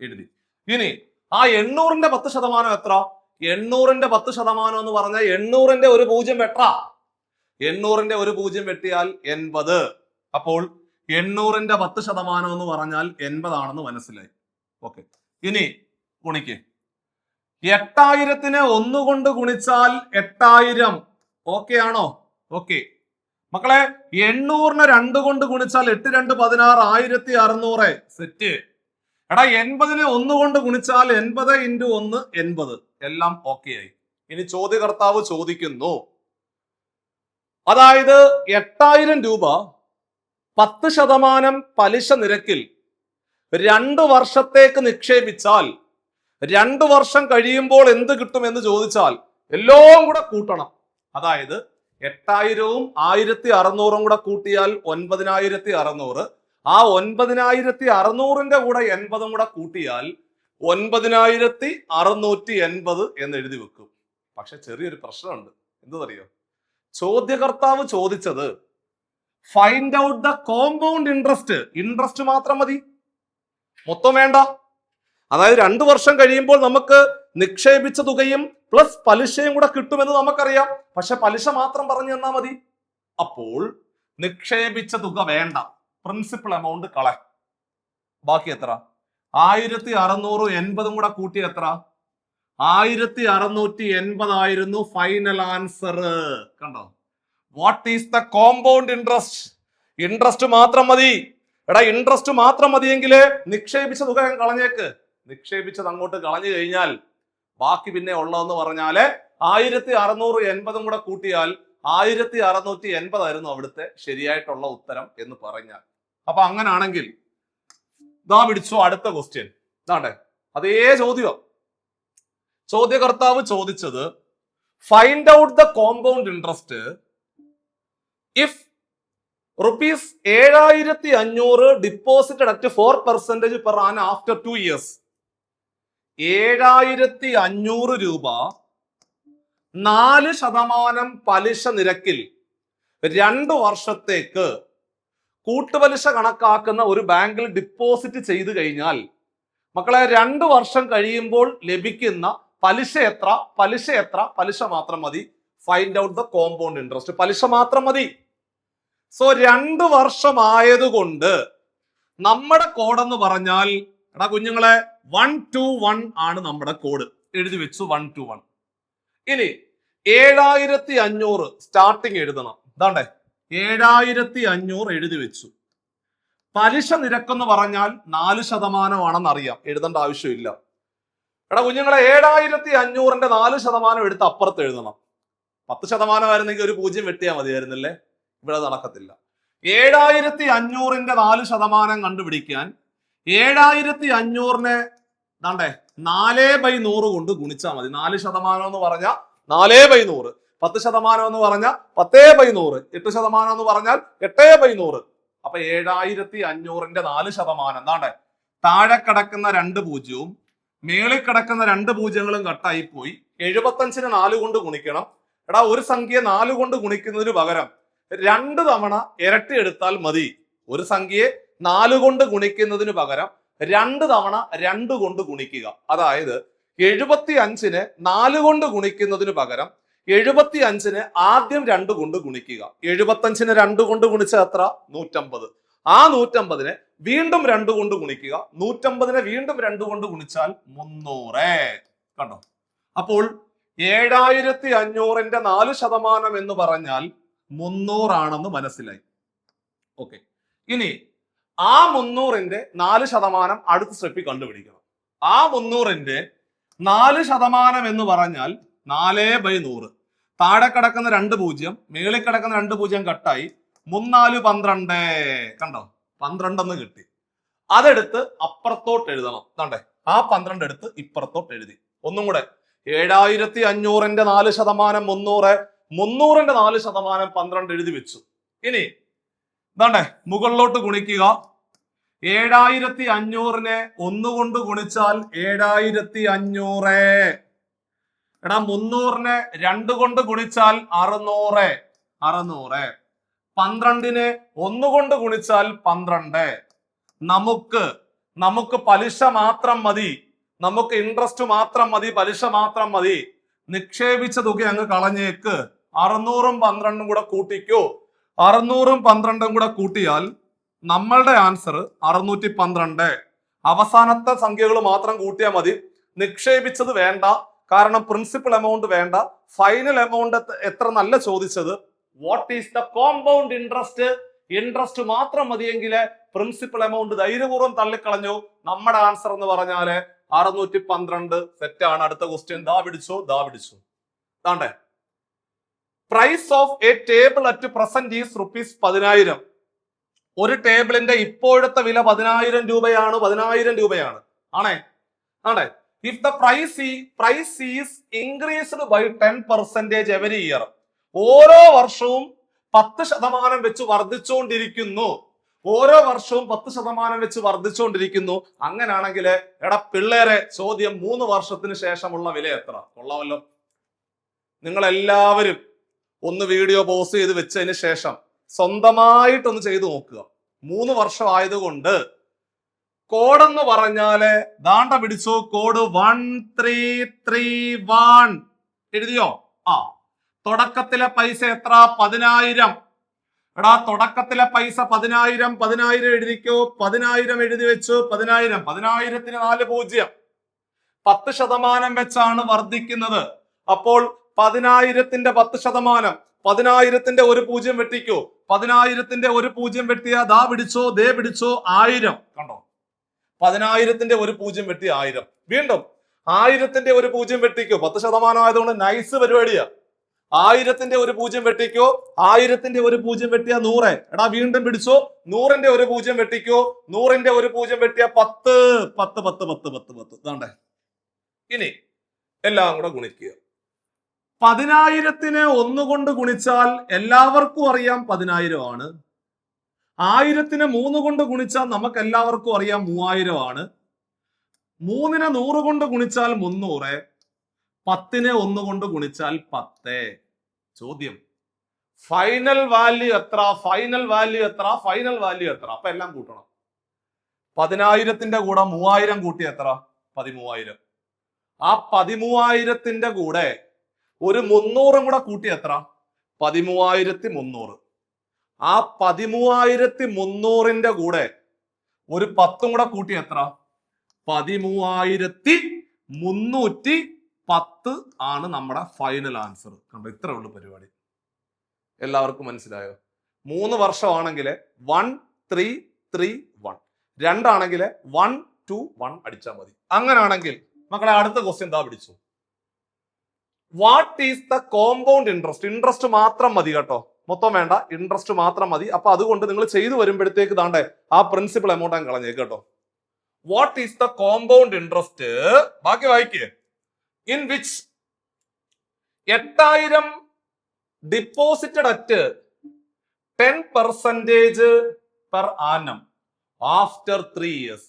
എഴുതി. ഇനി ആ 800ന്റെ 10% എത്ര? 800ന്റെ 10% എന്ന് പറഞ്ഞാൽ 800ന്റെ ഒരു 0 വെട്ടാ. 800ന്റെ ഒരു 0 വെട്ടിയാൽ 80. അപ്പോൾ 800ന്റെ 10% എന്ന് പറഞ്ഞാൽ 80 ആണെന്ന് മനസ്സിലായി. ഓക്കെ. ഇനി ഗുണിക്ക്. 8,000നെ 1 കൊണ്ട് ഗുണിച്ചാൽ 8,000. ഓക്കെ ആണോ? ഓക്കെ. മക്കളെ 800നെ 2 കൊണ്ട് ഗുണിച്ചാൽ 8 2 16 1600. സെറ്റ്. എടാ 80നെ 1 കൊണ്ട് ഗുണിച്ചാൽ 80 × 1 80. എല്ലാം ഓക്കെ ആയി. ഇനി ചോദ്യകർത്താവ് ചോദിക്കുന്നു, അതായത് 8,000 രൂപ 10% പലിശ നിരക്കിൽ 2 വർഷത്തേക്ക് നിക്ഷേപിച്ചാൽ 2 വർഷം കഴിയുമ്പോൾ എന്ത് കിട്ടും എന്ന് ചോദിച്ചാൽ എല്ലാം കൂടെ കൂട്ടണം. അതായത് 8,000ഉം 1,600ഉം കൂടെ കൂട്ടിയാൽ 9,600. ആ 9,600ന്റെ കൂടെ 80ഉം കൂടെ കൂട്ടിയാൽ 9,680 എന്ന് എഴുതി വെക്കും. പക്ഷെ ചെറിയൊരു പ്രശ്നമുണ്ട്. എന്തെന്നറിയോ? ചോദ്യകർത്താവ് ചോദിച്ചത് find out the compound interest. Interest മാത്രം മതി, മൊത്തം വേണ്ട. അതായത് 2 വർഷം കഴിയുമ്പോൾ നമുക്ക് നിക്ഷേപിച്ച തുകയും പ്ലസ് പലിശയും കൂടെ കിട്ടുമെന്ന് നമുക്കറിയാം. പക്ഷെ പലിശ മാത്രം പറഞ്ഞു തന്നാൽ മതി. അപ്പോൾ നിക്ഷേപിച്ച തുക വേണ്ട, പ്രിൻസിപ്പൽ എമൗണ്ട് കള. ബാക്കി എത്ര? 1,680 കൂടെ കൂട്ടി എത്ര? 1,680 ആയിരുന്നു ഫൈനൽ ആൻസർ. കണ്ടോ? What is the compound interest? Interest മാത്രം മതി. എടാ ഇൻട്രസ്റ്റ് മാത്രം മതിയെങ്കിൽ നിക്ഷേപിച്ച തുക കളഞ്ഞേക്ക്. നിക്ഷേപിച്ചത് അങ്ങോട്ട് കളഞ്ഞു കഴിഞ്ഞാൽ ബാക്കി പിന്നെ ഉള്ളതെന്ന് പറഞ്ഞാല് 1,680 കൂടെ കൂട്ടിയാൽ 1,680 ആയിരുന്നു അവിടുത്തെ ശരിയായിട്ടുള്ള ഉത്തരം എന്ന് പറഞ്ഞാൽ. അപ്പൊ അങ്ങനാണെങ്കിൽ ഇതാ പിടിച്ചോ അടുത്ത ക്വസ്റ്റ്യൻ. ഇതാണ്ടേ അതേ ചോദ്യം. ചോദ്യകർത്താവ് ചോദിച്ചത് find out the compound interest if ₹7,500 deposited at 4% per annum after 2 years. 7,500 രൂപ 4% പലിശ നിരക്കിൽ 2 വർഷത്തേക്ക് കൂട്ടുപലിശ കണക്കാക്കുന്ന ഒരു ബാങ്കിൽ ഡിപ്പോസിറ്റ് ചെയ്തു കഴിഞ്ഞാൽ മക്കളെ 2 വർഷം കഴിയുമ്പോൾ ലഭിക്കുന്ന പലിശ എത്ര? പലിശ എത്ര? പലിശ മാത്രം മതി. Find out the compound interest. പലിശ മാത്രം മതി. സോ 2 വർഷം ആയതുകൊണ്ട് നമ്മുടെ കോഡ് എന്ന് പറഞ്ഞാൽ എടാ കുഞ്ഞുങ്ങളെ 121 ആണ് നമ്മുടെ കോഡ്. എഴുതി വെച്ചു 121. ഇനി 7,500 സ്റ്റാർട്ടിങ് എഴുതണം. ഇതാണ്ടേ 7,500 എഴുതി വെച്ചു. പലിശ നിരക്കെന്ന് പറഞ്ഞാൽ 4% ആണെന്ന് അറിയാം, എഴുതേണ്ട ആവശ്യമില്ല. എടാ കുഞ്ഞുങ്ങളെ 7,500ന്റെ 4% എടുത്ത് അപ്പുറത്ത് എഴുതണം. 10% ആയിരുന്നെങ്കിൽ ഒരു 0 വെട്ടിയാൽ മതിയായിരുന്നല്ലേ. ഇവിടെ നടക്കത്തില്ല. 7,500ന്റെ 4% കണ്ടുപിടിക്കാൻ 7,500നെ ദാണ്ടേ 4/100 കൊണ്ട് ഗുണിച്ചാൽ മതി. 4% എന്ന് പറഞ്ഞാൽ 4/100, 10% എന്ന് പറഞ്ഞാൽ 10/100, 8% എന്ന് പറഞ്ഞാൽ 8/100. അപ്പൊ 7,500ന്റെ 4% ദാണ്ടേ താഴെ കിടക്കുന്ന 2 പൂജ്യവും മേളിൽ കിടക്കുന്ന 2 പൂജ്യങ്ങളും കട്ടായി പോയി. 75നെ 4 കൊണ്ട് ഗുണിക്കണം. എടാ ഒരു സംഖ്യയെ 4 കൊണ്ട് ഗുണിക്കുന്നതിന് പകരം 2 തവണ ഇരട്ടി എടുത്താൽ മതി. ഒരു സംഖ്യയെ 4 കൊണ്ട് ഗുണിക്കുന്നതിന് പകരം 2 തവണ 2 കൊണ്ട് ഗുണിക്കുക. അതായത് 75-നെ 4 കൊണ്ട് ഗുണിക്കുന്നതിന് പകരം 75-നെ ആദ്യം 2 കൊണ്ട് ഗുണിക്കുക. 75-നെ 2 കൊണ്ട് ഗുണിച്ചാൽ എത്ര? 150. ആ 150-നെ വീണ്ടും 2 കൊണ്ട് ഗുണിക്കുക. 150-നെ വീണ്ടും 2 കൊണ്ട് ഗുണിച്ചാൽ 300. കണ്ടോ? അപ്പോൾ 7500-ന്റെ 4% എന്ന് പറഞ്ഞാൽ 300 ആണെന്ന് മനസ്സിലായി. ഓക്കെ, ഇനി ആ 300-ന്റെ 4% അടുത്ത സ്റ്റെപ്പിൽ കണ്ടുപിടിക്കണം. ആ 300-ന്റെ 4% എന്ന് പറഞ്ഞാൽ 4/100. താഴെ കിടക്കുന്ന 2 0, മേളിൽ കിടക്കുന്ന 2 0 കട്ടായി 3 4 12. കണ്ടോ? 12 എന്ന് കിട്ടി. അതെടുത്ത് അപ്പുറത്തോട്ട് എഴുതണം. കണ്ടേ, ആ 12 എടുത്ത് ഇപ്പുറത്തോട്ട് എഴുതി. ഒന്നും കൂടെ, 7500-ന്റെ 4% 300, 300-ന്റെ 4% 12 എഴുതി വെച്ചു. ഇനി ഇതാണ്ടേ മുകളിലോട്ട് ഗുണിക്കുക. 7500-നെ 1 കൊണ്ട് ഗുണിച്ചാൽ 7500. എടാ 300-നെ 2 കൊണ്ട് ഗുണിച്ചാൽ 600. 12-നെ 1 കൊണ്ട് ഗുണിച്ചാൽ 12. നമുക്ക് പലിശ മാത്രം മതി, നമുക്ക് ഇൻട്രസ്റ്റ് മാത്രം മതി, പലിശ മാത്രം മതി. നിക്ഷേപിച്ച തുക അങ്ങ് കളഞ്ഞേക്ക്. 600-ഉം 12-ഉം കൂടെ കൂട്ടിക്കോ. 600-ഉം 12-ഉം കൂടെ കൂട്ടിയാൽ നമ്മളുടെ ആൻസർ 612. അവസാനത്തെ സംഖ്യകൾ മാത്രം കൂട്ടിയാൽ മതി. നിക്ഷേപിച്ചത് വേണ്ട, കാരണം പ്രിൻസിപ്പൽ എമൗണ്ട് വേണ്ട. ഫൈനൽ എമൗണ്ട് എത്ര നല്ല ചോദിച്ചത്. What is the compound interest? Interest മാത്രം മതിയെങ്കിൽ പ്രിൻസിപ്പൽ എമൗണ്ട് ധൈര്യപൂർവ്വം തള്ളിക്കളഞ്ഞു. നമ്മുടെ ആൻസർ എന്ന് പറഞ്ഞാല് 612. സെറ്റാണ്. അടുത്ത ക്വസ്റ്റ്യൻ ദാ പിടിച്ചു. താണ്ടേ, price of a table at present is ₹10,000. ഒരു ടേബിളിന്റെ ഇപ്പോഴത്തെ വില 10,000 രൂപയാണ്. 10,000 രൂപയാണ്. ആണേ? If the price is increased by 10% every year. ഓരോ വർഷവും 10% വെച്ച് വർദ്ധിച്ചുകൊണ്ടിരിക്കുന്നു. ഓരോ വർഷവും 10% വെച്ച് വർദ്ധിച്ചുകൊണ്ടിരിക്കുന്നു. അങ്ങനാണെങ്കിൽ എടാ പിള്ളേരെ, ചോദ്യം 3 വർഷത്തിന് ശേഷമുള്ള വില എത്ര? കൊള്ളാമല്ലോ. നിങ്ങൾ എല്ലാവരും ഒന്ന് വീഡിയോ പോസ് ചെയ്ത് വെച്ചതിന് ശേഷം സ്വന്തമായിട്ടൊന്ന് ചെയ്തു നോക്കുക. 3 വർഷം ആയതുകൊണ്ട് കോഡെന്ന് പറഞ്ഞാല് ദാണ്ട പിടിച്ചു. കോഡ് 1331 എഴുതിയോ? തുടക്കത്തിലെ പൈസ എത്ര? 10,000. എടാ തുടക്കത്തിലെ പൈസ 10,000 എഴുതിക്കോ. 10,000 എഴുതി വെച്ചു. 10,000ന് 4 0. 10% വെച്ചാണ് വർദ്ധിക്കുന്നത്. അപ്പോൾ 10,000-ന്റെ 10%, 10,000-ന്റെ 1 0 വെട്ടിക്കോ. 10,000-ന്റെ 1 0 വെട്ടിയാ ദാ പിടിച്ചോ, ദേ പിടിച്ചോ, 1000. കണ്ടോ? 10,000-ന്റെ 1 0 വെട്ടി 1000. വീണ്ടും 1000-ന്റെ 1 0 വെട്ടിക്കോ. 10% ആയതുകൊണ്ട് നൈസ് പരിപാടിയാ. 1000-ന്റെ 1 0 വെട്ടിക്കോ. 1000-ന്റെ 1 0 വെട്ടിയ 100. എടാ വീണ്ടും പിടിച്ചോ. 100-ന്റെ 1 0 വെട്ടിക്കോ. 100-ന്റെ 1 0 വെട്ടിയ 10. 10. ഇതാണ്ടേ. ഇനി എല്ലാം കൂടെ ഗുണിക്കുക. 10,000-നെ 1 കൊണ്ട് ഗുണിച്ചാൽ എല്ലാവർക്കും അറിയാം 10,000 ആണ്. 1000-നെ 3 കൊണ്ട് ഗുണിച്ചാൽ നമുക്ക് എല്ലാവർക്കും അറിയാം 3000 ആണ്. 3-നെ 100 കൊണ്ട് ഗുണിച്ചാൽ 300. 10-നെ 1 കൊണ്ട് ഗുണിച്ചാൽ 10. ചോദ്യം, ഫൈനൽ വാല്യൂ എത്ര? അപ്പൊ എല്ലാം കൂട്ടണം. 10,000-ന്റെ കൂടെ 3000 കൂട്ടി എത്ര? 13,000. ആ 13,000-ന്റെ കൂടെ ഒരു 300 കൂടെ കൂട്ടി എത്ര? 13,300. ആ 13,300-ന്റെ കൂടെ ഒരു 10 കൂടെ കൂട്ടി എത്ര? 13,310 ആണ് നമ്മുടെ ഫൈനൽ ആൻസർ. കണ്ടോ? ഇത്രേ ഉള്ളൂ പരിപാടി. എല്ലാവർക്കും മനസ്സിലായോ? 3 വർഷമാണെങ്കിൽ 1331, 2 ആണെങ്കിൽ 121 അടിച്ചാൽ മതി. അങ്ങനാണെങ്കിൽ മക്കളെ അടുത്ത ക്വസ്റ്റ്യൻ എന്താ പിടിച്ചു? What is the compound interest? Interest മാത്രം മതി കേട്ടോ, മൊത്തം വേണ്ട, ഇൻട്രസ്റ്റ് മാത്രം മതി. അപ്പൊ അതുകൊണ്ട് നിങ്ങൾ ചെയ്തു വരുമ്പോഴത്തേക്ക് താണ്ടേ ആ പ്രിൻസിപ്പൽ എമൗണ്ട് അങ്ങ് കളഞ്ഞേക്ക് കേട്ടോ. What is the compound interest? ബാക്കി വായിക്കേ. In which 8,000 deposited at 10% per annum after 3 years.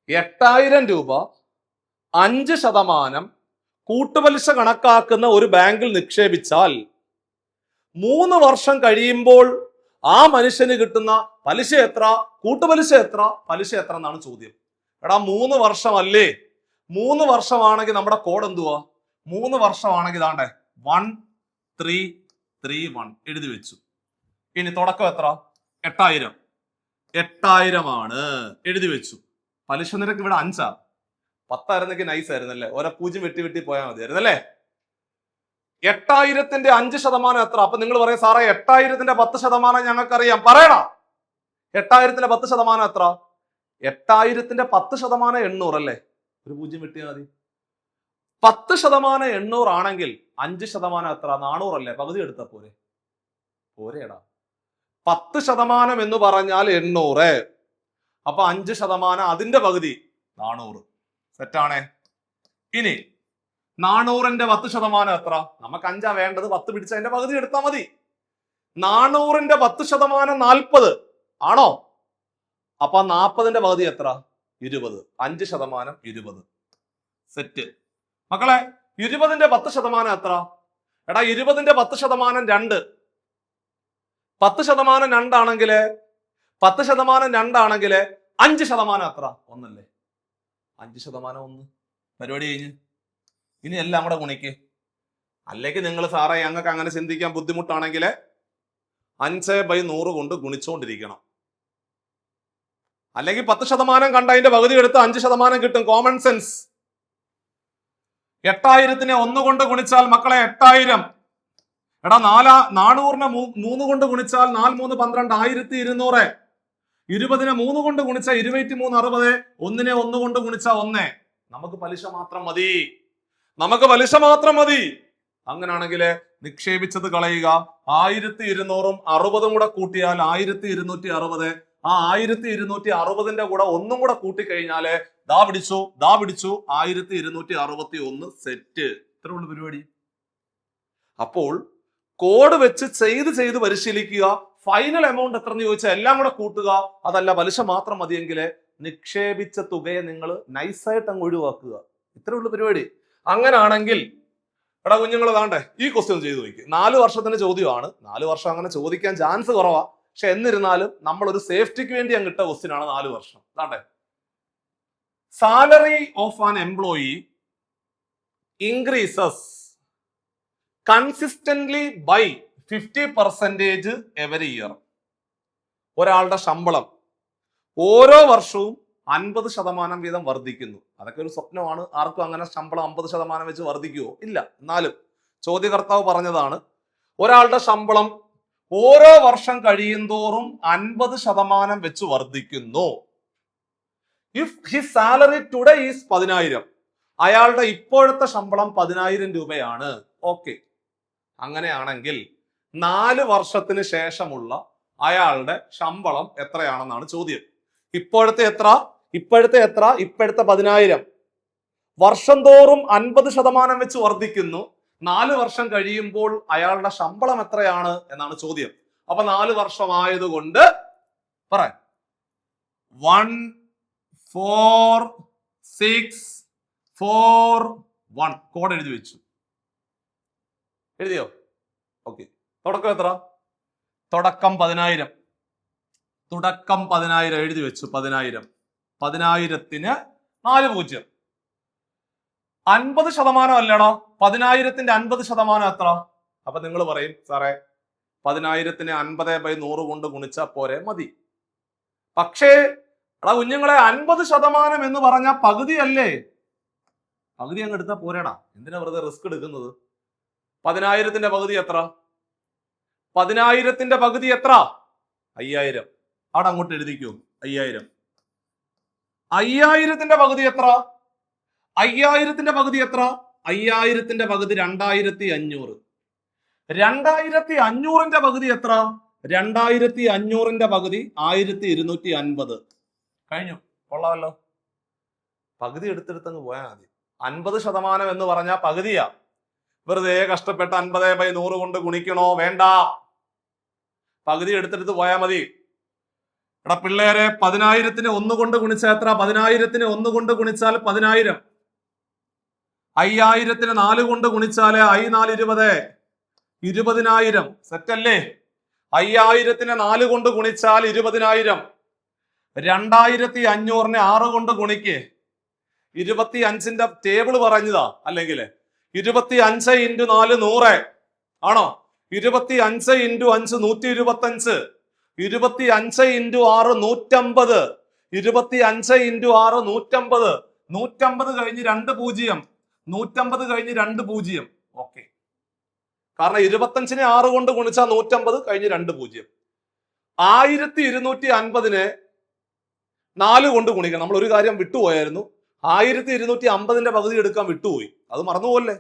8,000 രൂപ 5% കൂട്ടുപലിശ കണക്കാക്കുന്ന ഒരു ബാങ്കിൽ നിക്ഷേപിച്ചാൽ 3 വർഷം കഴിയുമ്പോൾ ആ മനുഷ്യന് കിട്ടുന്ന പലിശ എത്ര, കൂട്ടുപലിശ എത്ര, പലിശ എത്ര എന്നാണ് ചോദ്യം. എടാ 3 വർഷമല്ലേ? 3 വർഷമാണെങ്കിൽ നമ്മുടെ കോഡ് എന്തുവാ? 3 വർഷമാണെങ്കിൽ ഇതാണ്ടേ 1331 എഴുതി വെച്ചു. ഇനി തുടക്കം എത്ര? 8000. 8000 ആണ് എഴുതി വെച്ചു. പലിശ നിരക്ക് ഇവിടെ 5 10 ആയിരുന്നെങ്കിൽ നൈസ് ആയിരുന്നല്ലേ, ഓരോ 0 വെട്ടി വെട്ടി പോയാൽ മതിയായിരുന്നല്ലേ. 8000ന്റെ 5% എത്ര? അപ്പൊ നിങ്ങൾ പറയും സാറേ 8000ന്റെ 10% ഞങ്ങൾക്കറിയാം, പറയണം. 8000ത്തിന്റെ 10% എത്ര? 8000ത്തിന്റെ 10% 800 അല്ലേ, ഒരു 0 വെട്ടിയാൽ മതി. 10% 800 ആണെങ്കിൽ 5% എത്ര? 400 അല്ലേ, പകുതി എടുത്താ പോരെ? പോരേടാ. 10% എന്ന് പറഞ്ഞാൽ 800, അപ്പൊ 5% അതിന്റെ പകുതി 400. സെറ്റാണേ. ഇനി 400ന്റെ 10% എത്ര? നമുക്ക് 5 വേണ്ടത്, 10 പിടിച്ച അതിന്റെ പകുതി എടുത്താൽ മതി. 400ന്റെ 10% 40 ആണോ? അപ്പൊ 40ന്റെ പകുതി എത്ര? 20. 5% 20. സെറ്റ് മക്കളെ. 20ന്റെ 10% എത്ര? എടാ 20ന്റെ 10% 2. 10% 2 ആണെങ്കില് 10% 2 ആണെങ്കില് 5% എത്ര? 1 അല്ലേ. 5% 1. പരിപാടി കഴിഞ്ഞ്. ഇനി എല്ലാം കൂടെ ഗുണിക്ക്. അല്ലെങ്കിൽ നിങ്ങൾ സാറേ ഞങ്ങൾക്ക് അങ്ങനെ ചിന്തിക്കാൻ ബുദ്ധിമുട്ടാണെങ്കിൽ 5/100 കൊണ്ട് ഗുണിച്ചുകൊണ്ടിരിക്കണം. അല്ലെങ്കിൽ 10% കണ്ട അതിന്റെ പകുതി എടുത്ത് 5% കിട്ടും. Common sense. 8000നെ 1 കൊണ്ട് ഗുണിച്ചാൽ മക്കളെ 8000. എടാ 400നെ 3 കൊണ്ട് ഗുണിച്ചാൽ 4 3 12 1200. 20നെ 3 കൊണ്ട് ഗുണിച്ചാൽ 23 60. 1നെ 1 കൊണ്ട് ഗുണിച്ചാൽ 1. നമുക്ക് പലിശ മാത്രം മതി, നമുക്ക് പലിശ മാത്രം മതി. അങ്ങനാണെങ്കിൽ നിക്ഷേപിച്ചത് കളയുക. 1200ഉം 60ഉം കൂടെ കൂട്ടിയാൽ 1260. ആ 1260ന്റെ കൂടെ 1 കൂടെ കൂട്ടിക്കഴിഞ്ഞാല് ദാ പിടിച്ചു 1261. സെറ്റ്. ഇത്ര ഉള്ളു പരിപാടി. അപ്പോൾ കോഡ് വെച്ച് ചെയ്ത് പരിശീലിക്കുക. ഫൈനൽ എമൗണ്ട് എത്രന്ന് ചോദിച്ചാൽ എല്ലാം കൂടെ കൂട്ടുക. അതല്ല പലിശ മാത്രം മതിയെങ്കിൽ നിക്ഷേപിച്ച തുകയെ നിങ്ങൾ നൈസായിട്ട് അങ്ങ് ഒഴിവാക്കുക. ഇത്രേ ഉള്ളു പരിപാടി. അങ്ങനാണെങ്കിൽ എടാ കുഞ്ഞുങ്ങൾ താണ്ടേ ഈ ക്വസ്റ്റ്യൻ ചെയ്തു നോക്കി. 4 വർഷത്തിന്റെ ചോദ്യമാണ്. 4 വർഷം അങ്ങനെ ചോദിക്കാൻ ചാൻസ് കുറവാ. പക്ഷെ എന്നിരുന്നാലും നമ്മൾ ഒരു സേഫ്റ്റിക്ക് വേണ്ടി അങ്ങ് ഇട്ട ക്വസ്റ്റ്യൻ ആണ് 4 വർഷം. താണ്ടേ, salary of an employee increases consistently by 50% every year. ഒരാളുടെ ശമ്പളം ഓരോ വർഷവും 50% വീതം വർദ്ധിക്കുന്നു. അതൊക്കെ ഒരു സ്വപ്നമാണ്. ആർക്കും അങ്ങനെ ശമ്പളം 50% വെച്ച് വർദ്ധിക്കുവോ? ഇല്ല. എന്നാലും ചോദ്യകർത്താവ് പറഞ്ഞതാണ് ഒരാളുടെ ശമ്പളം ഓരോ വർഷം കഴിയുന്തോറും 50% വെച്ച് വർദ്ധിക്കുന്നു. If his salary today is 10,000, അയാളുടെ ഇപ്പോഴത്തെ ശമ്പളം 10,000 രൂപയാണ്. ഓക്കെ, അങ്ങനെയാണെങ്കിൽ 4 വർഷത്തിന് ശേഷമുള്ള അയാളുടെ ശമ്പളം എത്രയാണെന്നാണ് ചോദ്യം. ഇപ്പോഴത്തെ എത്ര? ഇപ്പോഴത്തെ 10,000. വർഷം തോറും 50% വെച്ച് വർദ്ധിക്കുന്നു. 4 വർഷം കഴിയുമ്പോൾ അയാളുടെ ശമ്പളം എത്രയാണ് എന്നാണ് ചോദ്യം. അപ്പൊ 4 വർഷമായതുകൊണ്ട് പറയാം 1 4 6 4 1. കോഡ് എഴുതി വെച്ചു. എഴുതിയോ? ഓക്കെ. തുടക്കം എത്ര? തുടക്കം 10,000. തുടക്കം 10,000 എഴുതി വെച്ചു. 10,000. 10,000ന് 4 0. 50% അല്ലടാ. 10,000ന്റെ 50% എത്ര? അപ്പൊ നിങ്ങൾ പറയും സാറേ 10,000നെ 50/100 കൊണ്ട് ഗുണിച്ചാൽ പോരെ? മതി. പക്ഷേ എടാ കുഞ്ഞുങ്ങളെ 50% എന്ന് പറഞ്ഞാൽ പകുതി അല്ലേ? പകുതി അങ്ങ് എടുത്താൽ പോരേടാ. എന്തിനാ വെറുതെ റിസ്ക് എടുക്കുന്നത്? 10,000ന്റെ പകുതി എത്ര? 10,000ന്റെ പകുതി എത്ര? 5,000. അവിടെ അങ്ങോട്ട് എഴുതിക്കൂ. 5,000. 5,000ത്തിന്റെ പകുതി എത്ര? 5,000ത്തിന്റെ പകുതി എത്ര? 5,000ത്തിന്റെ പകുതി 2,500. 2,500ന്റെ പകുതി എത്ര? 2,500ന്റെ പകുതി 1,250. കഴിഞ്ഞു. കൊള്ളാമല്ലോ. പകുതി എടുത്തെടുത്തങ്ങ് പോയാൽ മതി. 50% എന്ന് പറഞ്ഞാൽ പകുതിയാ. വെറുതെ കഷ്ടപ്പെട്ട് 50/100 കൊണ്ട് ഗുണിക്കണോ? വേണ്ട. പകുതി എടുത്തെടുത്ത് പോയാൽ മതി. എടാ പിള്ളേരെ 10,000നെ 1 കൊണ്ട് ഗുണിച്ചാൽ എത്ര? 10,000നെ 1 കൊണ്ട് ഗുണിച്ചാൽ 10,000. 5000നെ 4 കൊണ്ട് ഗുണിച്ചാല് I 4 20, 20,000. സെറ്റ് അല്ലേ? 5000നെ 4 കൊണ്ട് ഗുണിച്ചാൽ 20,000. 2500നെ 6 കൊണ്ട് ഗുണിക്ക്. 25ന്റെ ടേബിൾ പറഞ്ഞതാ. അല്ലെങ്കിൽ 25 × 4 100 ആണോ? 25 × 5 125. 25 × 6 150. 25 × 6 150. 150 കഴിഞ്ഞ് 2 0. 150 കഴിഞ്ഞ് 2 0. ഓക്കെ. കാരണം 25നെ 6 കൊണ്ട് ഗുണിച്ചാൽ 150 കഴിഞ്ഞ് 2 0. 1250നെ 4 കൊണ്ട് ഗുണിക്കണം. നമ്മൾ ഒരു കാര്യം വിട്ടുപോയായിരുന്നു. 1250ന്റെ പകുതി എടുക്കാൻ വിട്ടുപോയി. അത് മറന്നുപോലെ.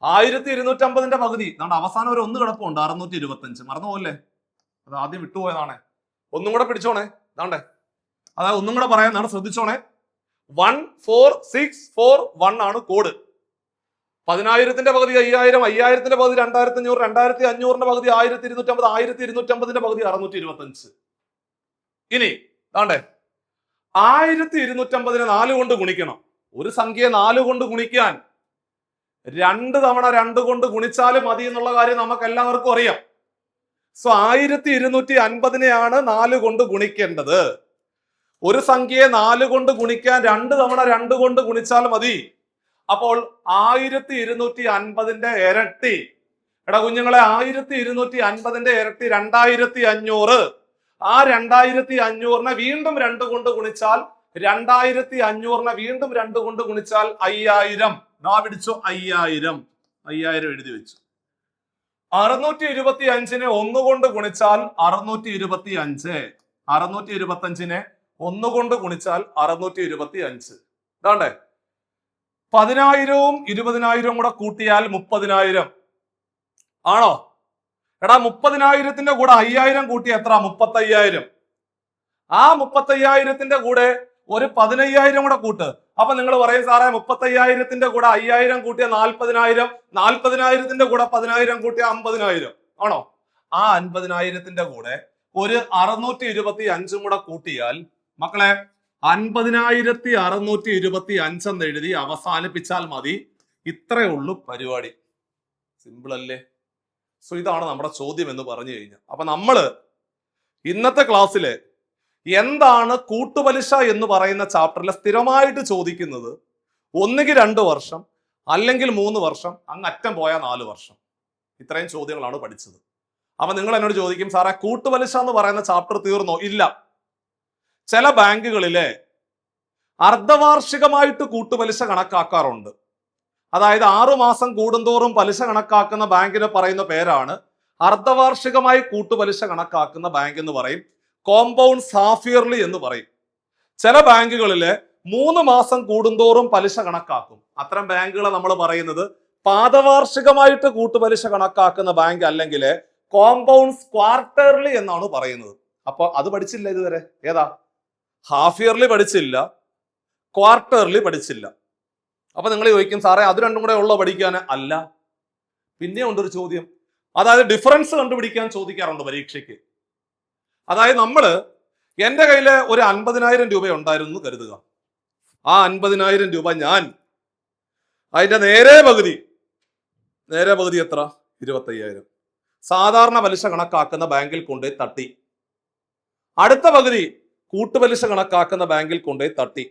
1250ന്റെ പകുതി നമ്മുടെ അവസാനം ഒരു 1 കിടപ്പുണ്ട് 625. മറന്നുപോലെ. അത് ആദ്യം വിട്ടുപോയതാണേ. ഒന്നും കൂടെ പിടിച്ചോണേ. അതാണ്ടേ, അതായത് ഒന്നും കൂടെ പറയാനാണ്, ശ്രദ്ധിച്ചോണേ. 1464 ആണ് കോഡ്. 10,000ന്റെ പകുതി 5000, 5000ന്റെ പകുതി 2500, 2500ന്റെ പകുതി 1250, 1250ന്റെ പകുതി 625. ഇനി താണ്ടേ 1250നെ 4 കൊണ്ട് ഗുണിക്കണം. ഒരു സംഖ്യയെ 4 കൊണ്ട് ഗുണിക്കാൻ 2 തവണ 2 കൊണ്ട് ഗുണിച്ചാലും മതി എന്നുള്ള കാര്യം നമുക്ക് എല്ലാവർക്കും അറിയാം. സോ 1250നെയാണ് 4 കൊണ്ട് ഗുണിക്കേണ്ടത്. ഒരു സംഖ്യയെ 4 കൊണ്ട് ഗുണിക്കാൻ 2 തവണ 2 കൊണ്ട് ഗുണിച്ചാൽ മതി. അപ്പോൾ 1250ന്റെ ഇരട്ടി. എടാ കുഞ്ഞുങ്ങളെ, 1250ന്റെ ഇരട്ടി 2500. ആ 2500നെ വീണ്ടും 2 കൊണ്ട് ഗുണിച്ചാൽ 2500നെ വീണ്ടും 2 കൊണ്ട് ഗുണിച്ചാൽ 5000. നാ പിടിച്ചോ, 5000 എഴുതി വെച്ചു. 625നെ 1 കൊണ്ട് ഗുണിച്ചാൽ 625. 625നെ 1 കൊണ്ട് ഗുണിച്ചാൽ 625. ഇതാണ്ടേ 10,000ഉം 20,000ഉം കൂടെ കൂട്ടിയാൽ 30,000 ആണോ? എടാ 30,000ത്തിന്റെ കൂടെ 5000 കൂട്ടി എത്ര? 35,000. ആ 35,000ത്തിന്റെ കൂടെ ഒരു 15,000 കൂടെ കൂട്ട്. അപ്പൊ നിങ്ങൾ പറയും സാറേ 35,000ത്തിന്റെ കൂടെ 5000 കൂട്ടിയ 40,000, 40,000ത്തിന്റെ കൂടെ 10,000 കൂട്ടിയ 50,000 ആണോ? ആ 50,000ത്തിന്റെ കൂടെ ഒരു 625 കൂടെ കൂട്ടിയാൽ മക്കളെ 50,625 എന്ന് എഴുതി അവസാനിപ്പിച്ചാൽ മതി. ഇത്രയേ ഉള്ളൂ പരിപാടി. സിമ്പിൾ അല്ലേ? സോ ഇതാണ് നമ്മുടെ ചോദ്യം എന്ന് പറഞ്ഞു കഴിഞ്ഞാൽ. അപ്പൊ നമ്മള് ഇന്നത്തെ ക്ലാസ്സില് എന്താണ് കൂട്ടുപലിശ എന്ന് പറയുന്ന ചാപ്റ്ററിൽ സ്ഥിരമായിട്ട് ചോദിക്കുന്നത്, ഒന്നുകിൽ 2 വർഷം അല്ലെങ്കിൽ 3 വർഷം, അങ്ങ് അറ്റം പോയാൽ 4 വർഷം. ഇത്രയും ചോദ്യങ്ങളാണ് പഠിച്ചത്. അപ്പൊ നിങ്ങൾ എന്നോട് ചോദിക്കും, സാറേ കൂട്ടുപലിശ എന്ന് പറയുന്ന ചാപ്റ്റർ തീർന്നോ? ഇല്ല. ചില ബാങ്കുകളിലെ അർദ്ധവാർഷികമായിട്ട് കൂട്ടുപലിശ കണക്കാക്കാറുണ്ട്. അതായത് 6 മാസം കൂടുന്തോറും പലിശ കണക്കാക്കുന്ന ബാങ്കിന് പറയുന്ന പേരാണ് അർദ്ധവാർഷികമായി കൂട്ടുപലിശ കണക്കാക്കുന്ന ബാങ്ക് എന്ന് പറയും. കോമ്പൗണ്ട്സ് ഹാഫ് ഇയർലി എന്ന് പറയും. ചില ബാങ്കുകളിലെ 3 മാസം കൂടുന്തോറും പലിശ കണക്കാക്കും. അത്തരം ബാങ്കുകളെ നമ്മൾ പറയുന്നത് പാദവാർഷികമായിട്ട് കൂട്ടുപലിശ കണക്കാക്കുന്ന ബാങ്ക് അല്ലെങ്കിൽ കോമ്പൗണ്ട്സ് ക്വാർട്ടർലി എന്നാണ് പറയുന്നത്. അപ്പൊ അത് പഠിച്ചില്ല ഇതുവരെ. ഏതാ? ഹാഫ് ഇയർലി പഠിച്ചില്ല, ക്വാർട്ടർലി പഠിച്ചില്ല. അപ്പൊ നിങ്ങൾ ചോദിക്കും, സാറേ അത് രണ്ടും കൂടെ ഉള്ളോ പഠിക്കാൻ? അല്ല. പിന്നെ ഉണ്ടൊരു ചോദ്യം, അതായത് ഡിഫറൻസ് കണ്ടുപിടിക്കാൻ ചോദിക്കാറുണ്ട് പരീക്ഷയ്ക്ക്. അതായത് എൻ്റെ കയ്യില് ഒരു 50,000 രൂപ ഉണ്ടായിരുന്നു കരുതുക. ആ 50,000 രൂപ ഞാൻ അതിന്റെ നേരെ പകുതി എത്ര? 25,000 സാധാരണ പലിശ കണക്കാക്കുന്ന ബാങ്കിൽ കൊണ്ടുപോയി തട്ടി. അടുത്ത പകുതി കൂട്ടുപലിശ കണക്കാക്കുന്ന ബാങ്കിൽ കൊണ്ടുപോയി തട്ടി.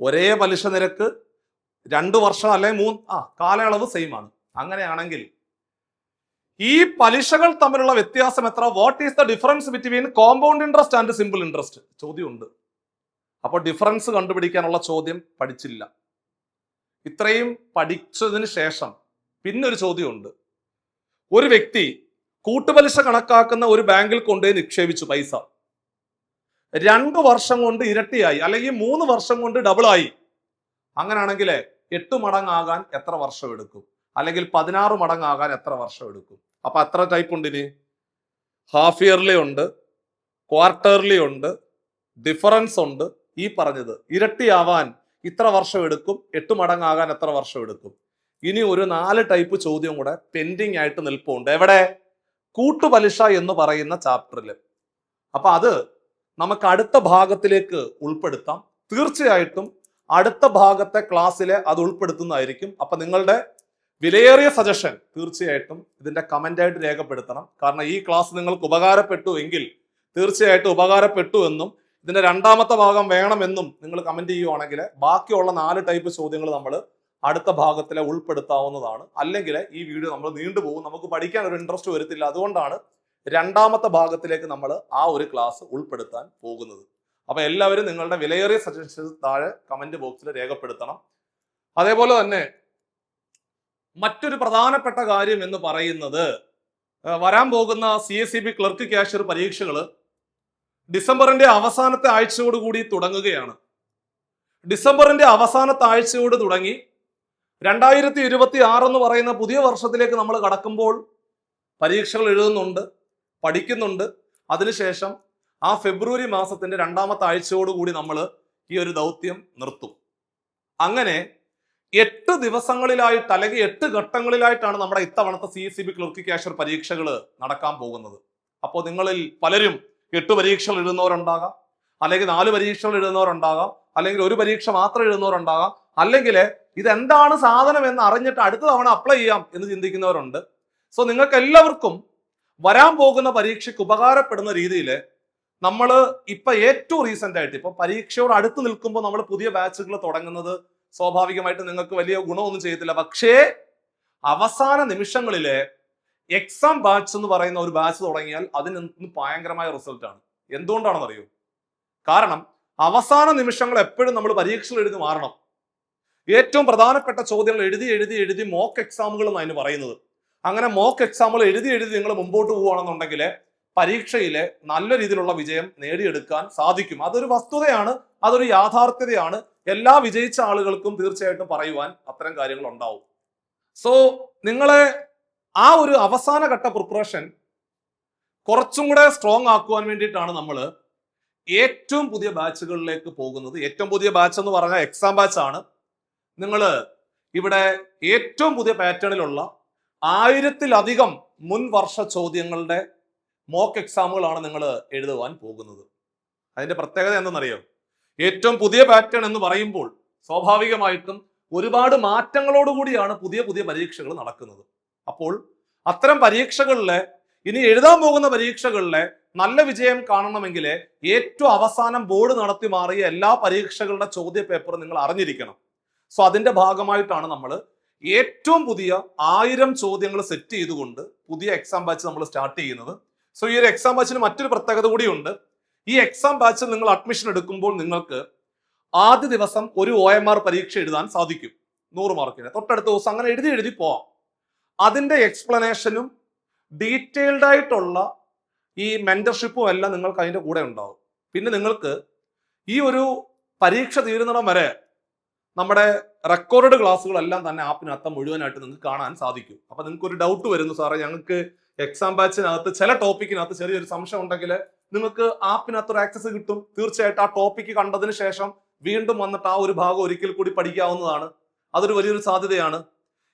ഒരേ പലിശ നിരക്ക് 2 വർഷം അല്ലെങ്കിൽ 3 കാലയളവ് സെയിം ആണ്. അങ്ങനെയാണെങ്കിൽ ഈ പലിശകൾ തമ്മിലുള്ള വ്യത്യാസം എത്ര? What is the difference between compound interest and simple interest? ചോദ്യമുണ്ട്. അപ്പോൾ ഡിഫറൻസ് കണ്ടുപിടിക്കാനുള്ള ചോദ്യം പഠിച്ചില്ല. ഇത്രയും പഠിച്ചതിന് ശേഷം പിന്നെ ഒരു ചോദ്യമുണ്ട്. ഒരു വ്യക്തി കൂട്ടുപലിശ കണക്കാക്കുന്ന ഒരു ബാങ്കിൽ കൊണ്ടുപോയി നിക്ഷേപിച്ചു പൈസ. 2 വർഷം കൊണ്ട് ഇരട്ടിയായി, അല്ലെങ്കിൽ 3 വർഷം കൊണ്ട് ഡബിളായി. അങ്ങനെയാണെങ്കിൽ 8 മടങ്ങാകാൻ എത്ര വർഷം എടുക്കും? അല്ലെങ്കിൽ 16 മടങ്ങാകാൻ എത്ര വർഷം എടുക്കും? അപ്പൊ എത്ര ടൈപ്പ് ഉണ്ട് ഇനി? ഹാഫ് ഇയർലി ഉണ്ട്, ക്വാർട്ടർലി ഉണ്ട്, ഡിഫറൻസ് ഉണ്ട്. ഈ പറഞ്ഞത് ഇരട്ടിയാവാൻ ഇത്ര വർഷം എടുക്കും, 8 മടങ്ങാകാൻ എത്ര വർഷം എടുക്കും? ഇനി ഒരു 4 ടൈപ്പ് ചോദ്യം കൂടെ പെൻഡിങ് ആയിട്ട് നിൽപ്പുണ്ട്. എവിടെ? കൂട്ടുപലിശ എന്ന് പറയുന്ന ചാപ്റ്ററിൽ. അപ്പൊ അത് നമുക്ക് അടുത്ത ഭാഗത്തിലേക്ക് ഉൾപ്പെടുത്താം. തീർച്ചയായിട്ടും അടുത്ത ഭാഗത്തെ ക്ലാസ്സിലെ അത് ഉൾപ്പെടുത്തുന്നതായിരിക്കും. അപ്പൊ നിങ്ങളുടെ വിലയേറിയ സജഷൻ തീർച്ചയായിട്ടും ഇതിന്റെ കമന്റ് ആയിട്ട് രേഖപ്പെടുത്തണം. കാരണം ഈ ക്ലാസ് നിങ്ങൾക്ക് ഉപകാരപ്പെട്ടു എങ്കിൽ തീർച്ചയായിട്ടും ഉപകാരപ്പെട്ടു എന്നും ഇതിന്റെ രണ്ടാമത്തെ ഭാഗം വേണമെന്നും നിങ്ങൾ കമന്റ് ചെയ്യുവാണെങ്കിൽ ബാക്കിയുള്ള 4 ടൈപ്പ് ചോദ്യങ്ങൾ നമ്മൾ അടുത്ത ഭാഗത്തിലെ ഉൾപ്പെടുത്താവുന്നതാണ്. അല്ലെങ്കിൽ ഈ വീഡിയോ നമ്മൾ നീണ്ടുപോകും, നമുക്ക് പഠിക്കാൻ ഒരു ഇൻട്രസ്റ്റ് വരത്തില്ല. അതുകൊണ്ടാണ് രണ്ടാമത്തെ ഭാഗത്തിലേക്ക് നമ്മൾ ആ ഒരു ക്ലാസ് ഉൾപ്പെടുത്താൻ പോകുന്നത്. അപ്പൊ എല്ലാവരും നിങ്ങളുടെ വിലയേറിയ സജഷൻസ് താഴെ കമന്റ് ബോക്സിൽ രേഖപ്പെടുത്തണം. അതേപോലെ തന്നെ മറ്റൊരു പ്രധാനപ്പെട്ട കാര്യം എന്ന് പറയുന്നത് വരാൻ പോകുന്ന CSEB ക്ലർക്ക് കാഷ്യർ പരീക്ഷകൾ ഡിസംബറിന്റെ അവസാനത്തെ ആഴ്ചയോടുകൂടി തുടങ്ങുകയാണ്. ഡിസംബറിന്റെ അവസാനത്തെ ആഴ്ചയോട് തുടങ്ങി 2026 എന്ന് പറയുന്ന പുതിയ വർഷത്തിലേക്ക് നമ്മൾ കടക്കുമ്പോൾ പരീക്ഷകൾ എഴുതുന്നുണ്ട്, പഠിക്കുന്നുണ്ട്. അതിനുശേഷം ആ ഫെബ്രുവരി മാസത്തിന്റെ രണ്ടാമത്തെ ആഴ്ചയോടുകൂടി നമ്മൾ ഈ ഒരു ദൗത്യം നിർത്തും. അങ്ങനെ 8 ദിവസങ്ങളിലായിട്ട് അല്ലെങ്കിൽ 8 ഘട്ടങ്ങളിലായിട്ടാണ് നമ്മുടെ ഇത്തവണത്തെ CSEB ക്ലർക്ക് കാഷ്യർ പരീക്ഷകൾ നടക്കാൻ പോകുന്നത്. അപ്പോൾ നിങ്ങളിൽ പലരും 8 പരീക്ഷകൾ എഴുതുന്നവരുണ്ടാകാം, അല്ലെങ്കിൽ 4 പരീക്ഷകൾ എഴുതുന്നവരുണ്ടാകാം, അല്ലെങ്കിൽ ഒരു പരീക്ഷ മാത്രം എഴുതുന്നവരുണ്ടാകാം, അല്ലെങ്കിൽ ഇതെന്താണ് സാധനം എന്ന് അറിഞ്ഞിട്ട് അടുത്ത തവണ അപ്ലൈ ചെയ്യാം എന്ന് ചിന്തിക്കുന്നവരുണ്ട്. സോ നിങ്ങൾക്ക് എല്ലാവർക്കും വരാൻ പോകുന്ന പരീക്ഷയ്ക്ക് ഉപകാരപ്പെടുന്ന രീതിയിൽ നമ്മൾ ഇപ്പൊ ഏറ്റവും റീസെന്റ് ആയിട്ട് ഇപ്പൊ പരീക്ഷയോട് അടുത്ത് നിൽക്കുമ്പോൾ നമ്മൾ പുതിയ ബാച്ചുകൾ തുടങ്ങുന്നത് സ്വാഭാവികമായിട്ട് നിങ്ങൾക്ക് വലിയ ഗുണമൊന്നും ചെയ്യത്തില്ല. പക്ഷേ അവസാന നിമിഷങ്ങളിലെ എക്സാം ബാച്ച് എന്ന് പറയുന്ന ഒരു ബാച്ച് തുടങ്ങിയാൽ അതിന് ഭയങ്കരമായ റിസൾട്ട് ആണ്. എന്തുകൊണ്ടാണെന്ന് അറിയൂ? കാരണം അവസാന നിമിഷങ്ങൾ എപ്പോഴും നമ്മൾ പരീക്ഷകൾ എഴുതി മാറണം. ഏറ്റവും പ്രധാനപ്പെട്ട ചോദ്യങ്ങൾ എഴുതി എഴുതി എഴുതി മോക്ക് എക്സാമുകൾ എന്ന് അതിന് പറയുന്നത്. അങ്ങനെ മോക്ക് എക്സാമുകൾ എഴുതി എഴുതി നിങ്ങൾ മുമ്പോട്ട് പോവുകയാണെന്നുണ്ടെങ്കിൽ പരീക്ഷയിലെ നല്ല രീതിയിലുള്ള വിജയം നേടിയെടുക്കാൻ സാധിക്കും. അതൊരു വസ്തുതയാണ്, അതൊരു യാഥാർത്ഥ്യതയാണ്. എല്ലാ വിജയിച്ച ആളുകൾക്കും തീർച്ചയായിട്ടും പറയുവാൻ അത്തരം കാര്യങ്ങൾ ഉണ്ടാവും. സോ നിങ്ങളെ ആ ഒരു അവസാന ഘട്ട പ്രിപ്പറേഷൻ കുറച്ചും കൂടെ സ്ട്രോങ് ആക്കുവാൻ വേണ്ടിയിട്ടാണ് നമ്മൾ ഏറ്റവും പുതിയ ബാച്ചുകളിലേക്ക് പോകുന്നത്. ഏറ്റവും പുതിയ ബാച്ച് എന്ന് പറഞ്ഞാൽ എക്സാം ബാച്ച് ആണ്. നിങ്ങൾ ഇവിടെ ഏറ്റവും പുതിയ പാറ്റേണിലുള്ള 1000-ലധികം മുൻ വർഷ ചോദ്യങ്ങളുടെ മോക്ക് എക്സാമുകളാണ് നിങ്ങൾ എഴുതുവാൻ പോകുന്നത്. അതിന്റെ പ്രത്യേകത എന്തെന്നറിയോ? ഏറ്റവും പുതിയ പാറ്റേൺ എന്ന് പറയുമ്പോൾ സ്വാഭാവികമായിട്ടും ഒരുപാട് മാറ്റങ്ങളോടുകൂടിയാണ് പുതിയ പുതിയ പരീക്ഷകൾ നടക്കുന്നത്. അപ്പോൾ അത്തരം പരീക്ഷകളിലെ ഇനി എഴുതാൻ പോകുന്ന പരീക്ഷകളിലെ നല്ല വിജയം കാണണമെങ്കിൽ ഏറ്റവും അവസാനം ബോർഡ് നടത്തി മാറിയ എല്ലാ പരീക്ഷകളുടെ ചോദ്യ പേപ്പർ നിങ്ങൾ അറിഞ്ഞിരിക്കണം. സോ അതിന്റെ ഭാഗമായിട്ടാണ് നമ്മൾ ഏറ്റവും പുതിയ 1000 ചോദ്യങ്ങൾ സെറ്റ് ചെയ്തുകൊണ്ട് പുതിയ എക്സാം ബാച്ച് നമ്മൾ സ്റ്റാർട്ട് ചെയ്യുന്നത്. സോ ഈ ഒരു എക്സാം ബാച്ചിന് മറ്റൊരു പ്രത്യേകത കൂടിയുണ്ട്. ഈ എക്സാം ബാച്ചിൽ നിങ്ങൾ അഡ്മിഷൻ എടുക്കുമ്പോൾ നിങ്ങൾക്ക് ആദ്യ ദിവസം ഒരു OMR പരീക്ഷ എഴുതാൻ സാധിക്കും, 100 മാർക്കിന്. തൊട്ടടുത്ത ദിവസം അങ്ങനെ എഴുതി എഴുതി പോവാം. അതിന്റെ എക്സ്പ്ലനേഷനും ഡീറ്റെയിൽഡ് ആയിട്ടുള്ള ഈ മെന്റർഷിപ്പും എല്ലാം നിങ്ങൾക്ക് അതിന്റെ കൂടെ ഉണ്ടാവും. പിന്നെ നിങ്ങൾക്ക് ഈ ഒരു പരീക്ഷ തീരുന്നിടം വരെ നമ്മുടെ റെക്കോർഡ് ക്ലാസ്സുകളെല്ലാം തന്നെ ആപ്പിനകത്ത് മുഴുവനായിട്ട് നിങ്ങൾക്ക് കാണാൻ സാധിക്കും. അപ്പൊ നിങ്ങൾക്ക് ഒരു ഡൗട്ട് വരുന്നു, സാറേ ഞങ്ങൾക്ക് എക്സാം ബാച്ചിനകത്ത് ചില ടോപ്പിക്കിനകത്ത് ചെറിയൊരു സംശയം ഉണ്ടെങ്കിൽ നിങ്ങൾക്ക് ആപ്പിനകത്ത് ഒരു ആക്സസ് കിട്ടും. തീർച്ചയായിട്ടും ആ ടോപ്പിക്ക് കണ്ടതിന് ശേഷം വീണ്ടും വന്നിട്ട് ആ ഒരു ഭാഗം ഒരിക്കൽ കൂടി പഠിക്കാവുന്നതാണ്. അതൊരു വലിയൊരു സാധ്യതയാണ്.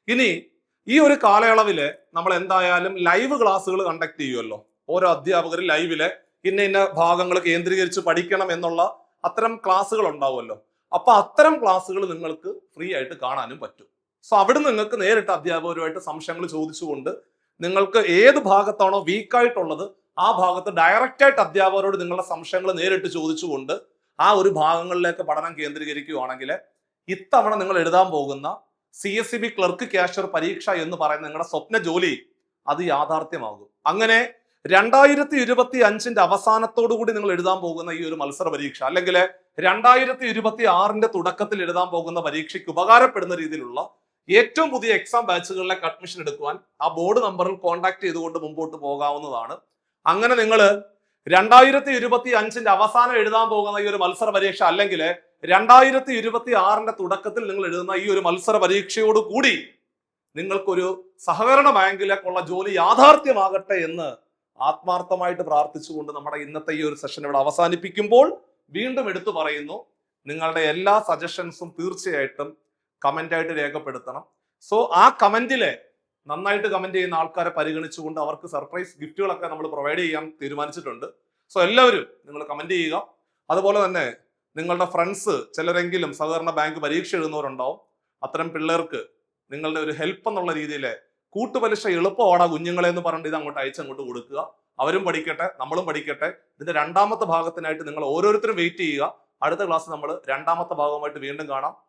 ഇനി ഈ ഒരു കാലയളവില് നമ്മൾ എന്തായാലും ലൈവ് ക്ലാസ്സുകൾ കണ്ടക്ട് ചെയ്യുമല്ലോ. ഓരോ അധ്യാപകർ ലൈവില് ഇന്ന ഇന്ന ഭാഗങ്ങൾ കേന്ദ്രീകരിച്ച് പഠിക്കണം എന്നുള്ള അത്തരം ക്ലാസ്സുകൾ ഉണ്ടാവുമല്ലോ. അപ്പൊ അത്തരം ക്ലാസ്സുകൾ നിങ്ങൾക്ക് ഫ്രീ ആയിട്ട് കാണാനും പറ്റും. സോ അവിടെ നിങ്ങൾക്ക് നേരിട്ട് അധ്യാപകരുമായിട്ട് സംശയങ്ങൾ ചോദിച്ചുകൊണ്ട് നിങ്ങൾക്ക് ഏത് ഭാഗത്താണോ വീക്കായിട്ടുള്ളത് ആ ഭാഗത്ത് ഡയറക്റ്റ് ആയിട്ട് അധ്യാപകരോട് നിങ്ങളുടെ സംശയങ്ങൾ നേരിട്ട് ചോദിച്ചുകൊണ്ട് ആ ഒരു ഭാഗങ്ങളിലേക്ക് പഠനം കേന്ദ്രീകരിക്കുകയാണെങ്കിൽ ഇത്തവണ നിങ്ങൾ എഴുതാൻ പോകുന്ന CSEB ക്ലർക്ക് കാഷ്യർ പരീക്ഷ എന്ന് പറയുന്ന നിങ്ങളുടെ സ്വപ്ന ജോലി അത് യാഥാർത്ഥ്യമാകും. അങ്ങനെ 2025 അവസാനത്തോടു കൂടി നിങ്ങൾ എഴുതാൻ പോകുന്ന ഈ ഒരു മത്സര പരീക്ഷ അല്ലെങ്കിൽ 2026 തുടക്കത്തിൽ എഴുതാൻ പോകുന്ന പരീക്ഷയ്ക്ക് ഉപകാരപ്പെടുന്ന രീതിയിലുള്ള ഏറ്റവും പുതിയ എക്സാം ബാച്ചുകളിലേക്ക് അഡ്മിഷൻ എടുക്കുവാൻ ആ ബോർഡ് നമ്പറിൽ കോൺടാക്ട് ചെയ്തുകൊണ്ട് മുമ്പോട്ട് പോകാവുന്നതാണ്. അങ്ങനെ നിങ്ങൾ 2025 അവസാനം എഴുതാൻ പോകുന്ന ഈ ഒരു മത്സര പരീക്ഷ അല്ലെങ്കിൽ 2026 തുടക്കത്തിൽ നിങ്ങൾ എഴുതുന്ന ഈ ഒരു മത്സര പരീക്ഷയോട് കൂടി നിങ്ങൾക്കൊരു സഹകരണ ബാങ്കിലേക്കുള്ള ജോലി യാഥാർത്ഥ്യമാകട്ടെ എന്ന് ആത്മാർത്ഥമായിട്ട് പ്രാർത്ഥിച്ചുകൊണ്ട് നമ്മുടെ ഇന്നത്തെ ഈ ഒരു സെഷൻ ഇവിടെ അവസാനിപ്പിക്കുമ്പോൾ വീണ്ടും എടുത്തു പറയുന്നു, നിങ്ങളുടെ എല്ലാ സജഷൻസും തീർച്ചയായിട്ടും കമന്റ് ആയിട്ട് രേഖപ്പെടുത്തണം. സോ ആ കമന്റിലെ നന്നായിട്ട് കമന്റ് ചെയ്യുന്ന ആൾക്കാരെ പരിഗണിച്ചുകൊണ്ട് അവർക്ക് സർപ്രൈസ് ഗിഫ്റ്റുകളൊക്കെ നമ്മൾ പ്രൊവൈഡ് ചെയ്യാൻ തീരുമാനിച്ചിട്ടുണ്ട്. സോ എല്ലാവരും നിങ്ങൾ കമന്റ് ചെയ്യുക. അതുപോലെ തന്നെ നിങ്ങളുടെ ഫ്രണ്ട്സ് ചിലരെങ്കിലും സഹകരണ ബാങ്ക് പരീക്ഷ എഴുതുന്നവരുണ്ടാവും. അത്തരം പിള്ളേർക്ക് നിങ്ങളുടെ ഒരു ഹെൽപ്പ് എന്നുള്ള രീതിയിൽ കൂട്ടുപലിശ എളുപ്പമാണ് കുഞ്ഞുങ്ങളെ എന്ന് പറഞ്ഞിട്ട് ഇത് അങ്ങോട്ട് അയച്ചങ്ങോട്ട് കൊടുക്കുക. അവരും പഠിക്കട്ടെ, നമ്മളും പഠിക്കട്ടെ. ഇതിന്റെ രണ്ടാമത്തെ ഭാഗത്തിനായിട്ട് നിങ്ങൾ ഓരോരുത്തരും വെയിറ്റ് ചെയ്യുക. അടുത്ത ക്ലാസ് നമ്മൾ രണ്ടാമത്തെ ഭാഗവുമായിട്ട് വീണ്ടും കാണാം.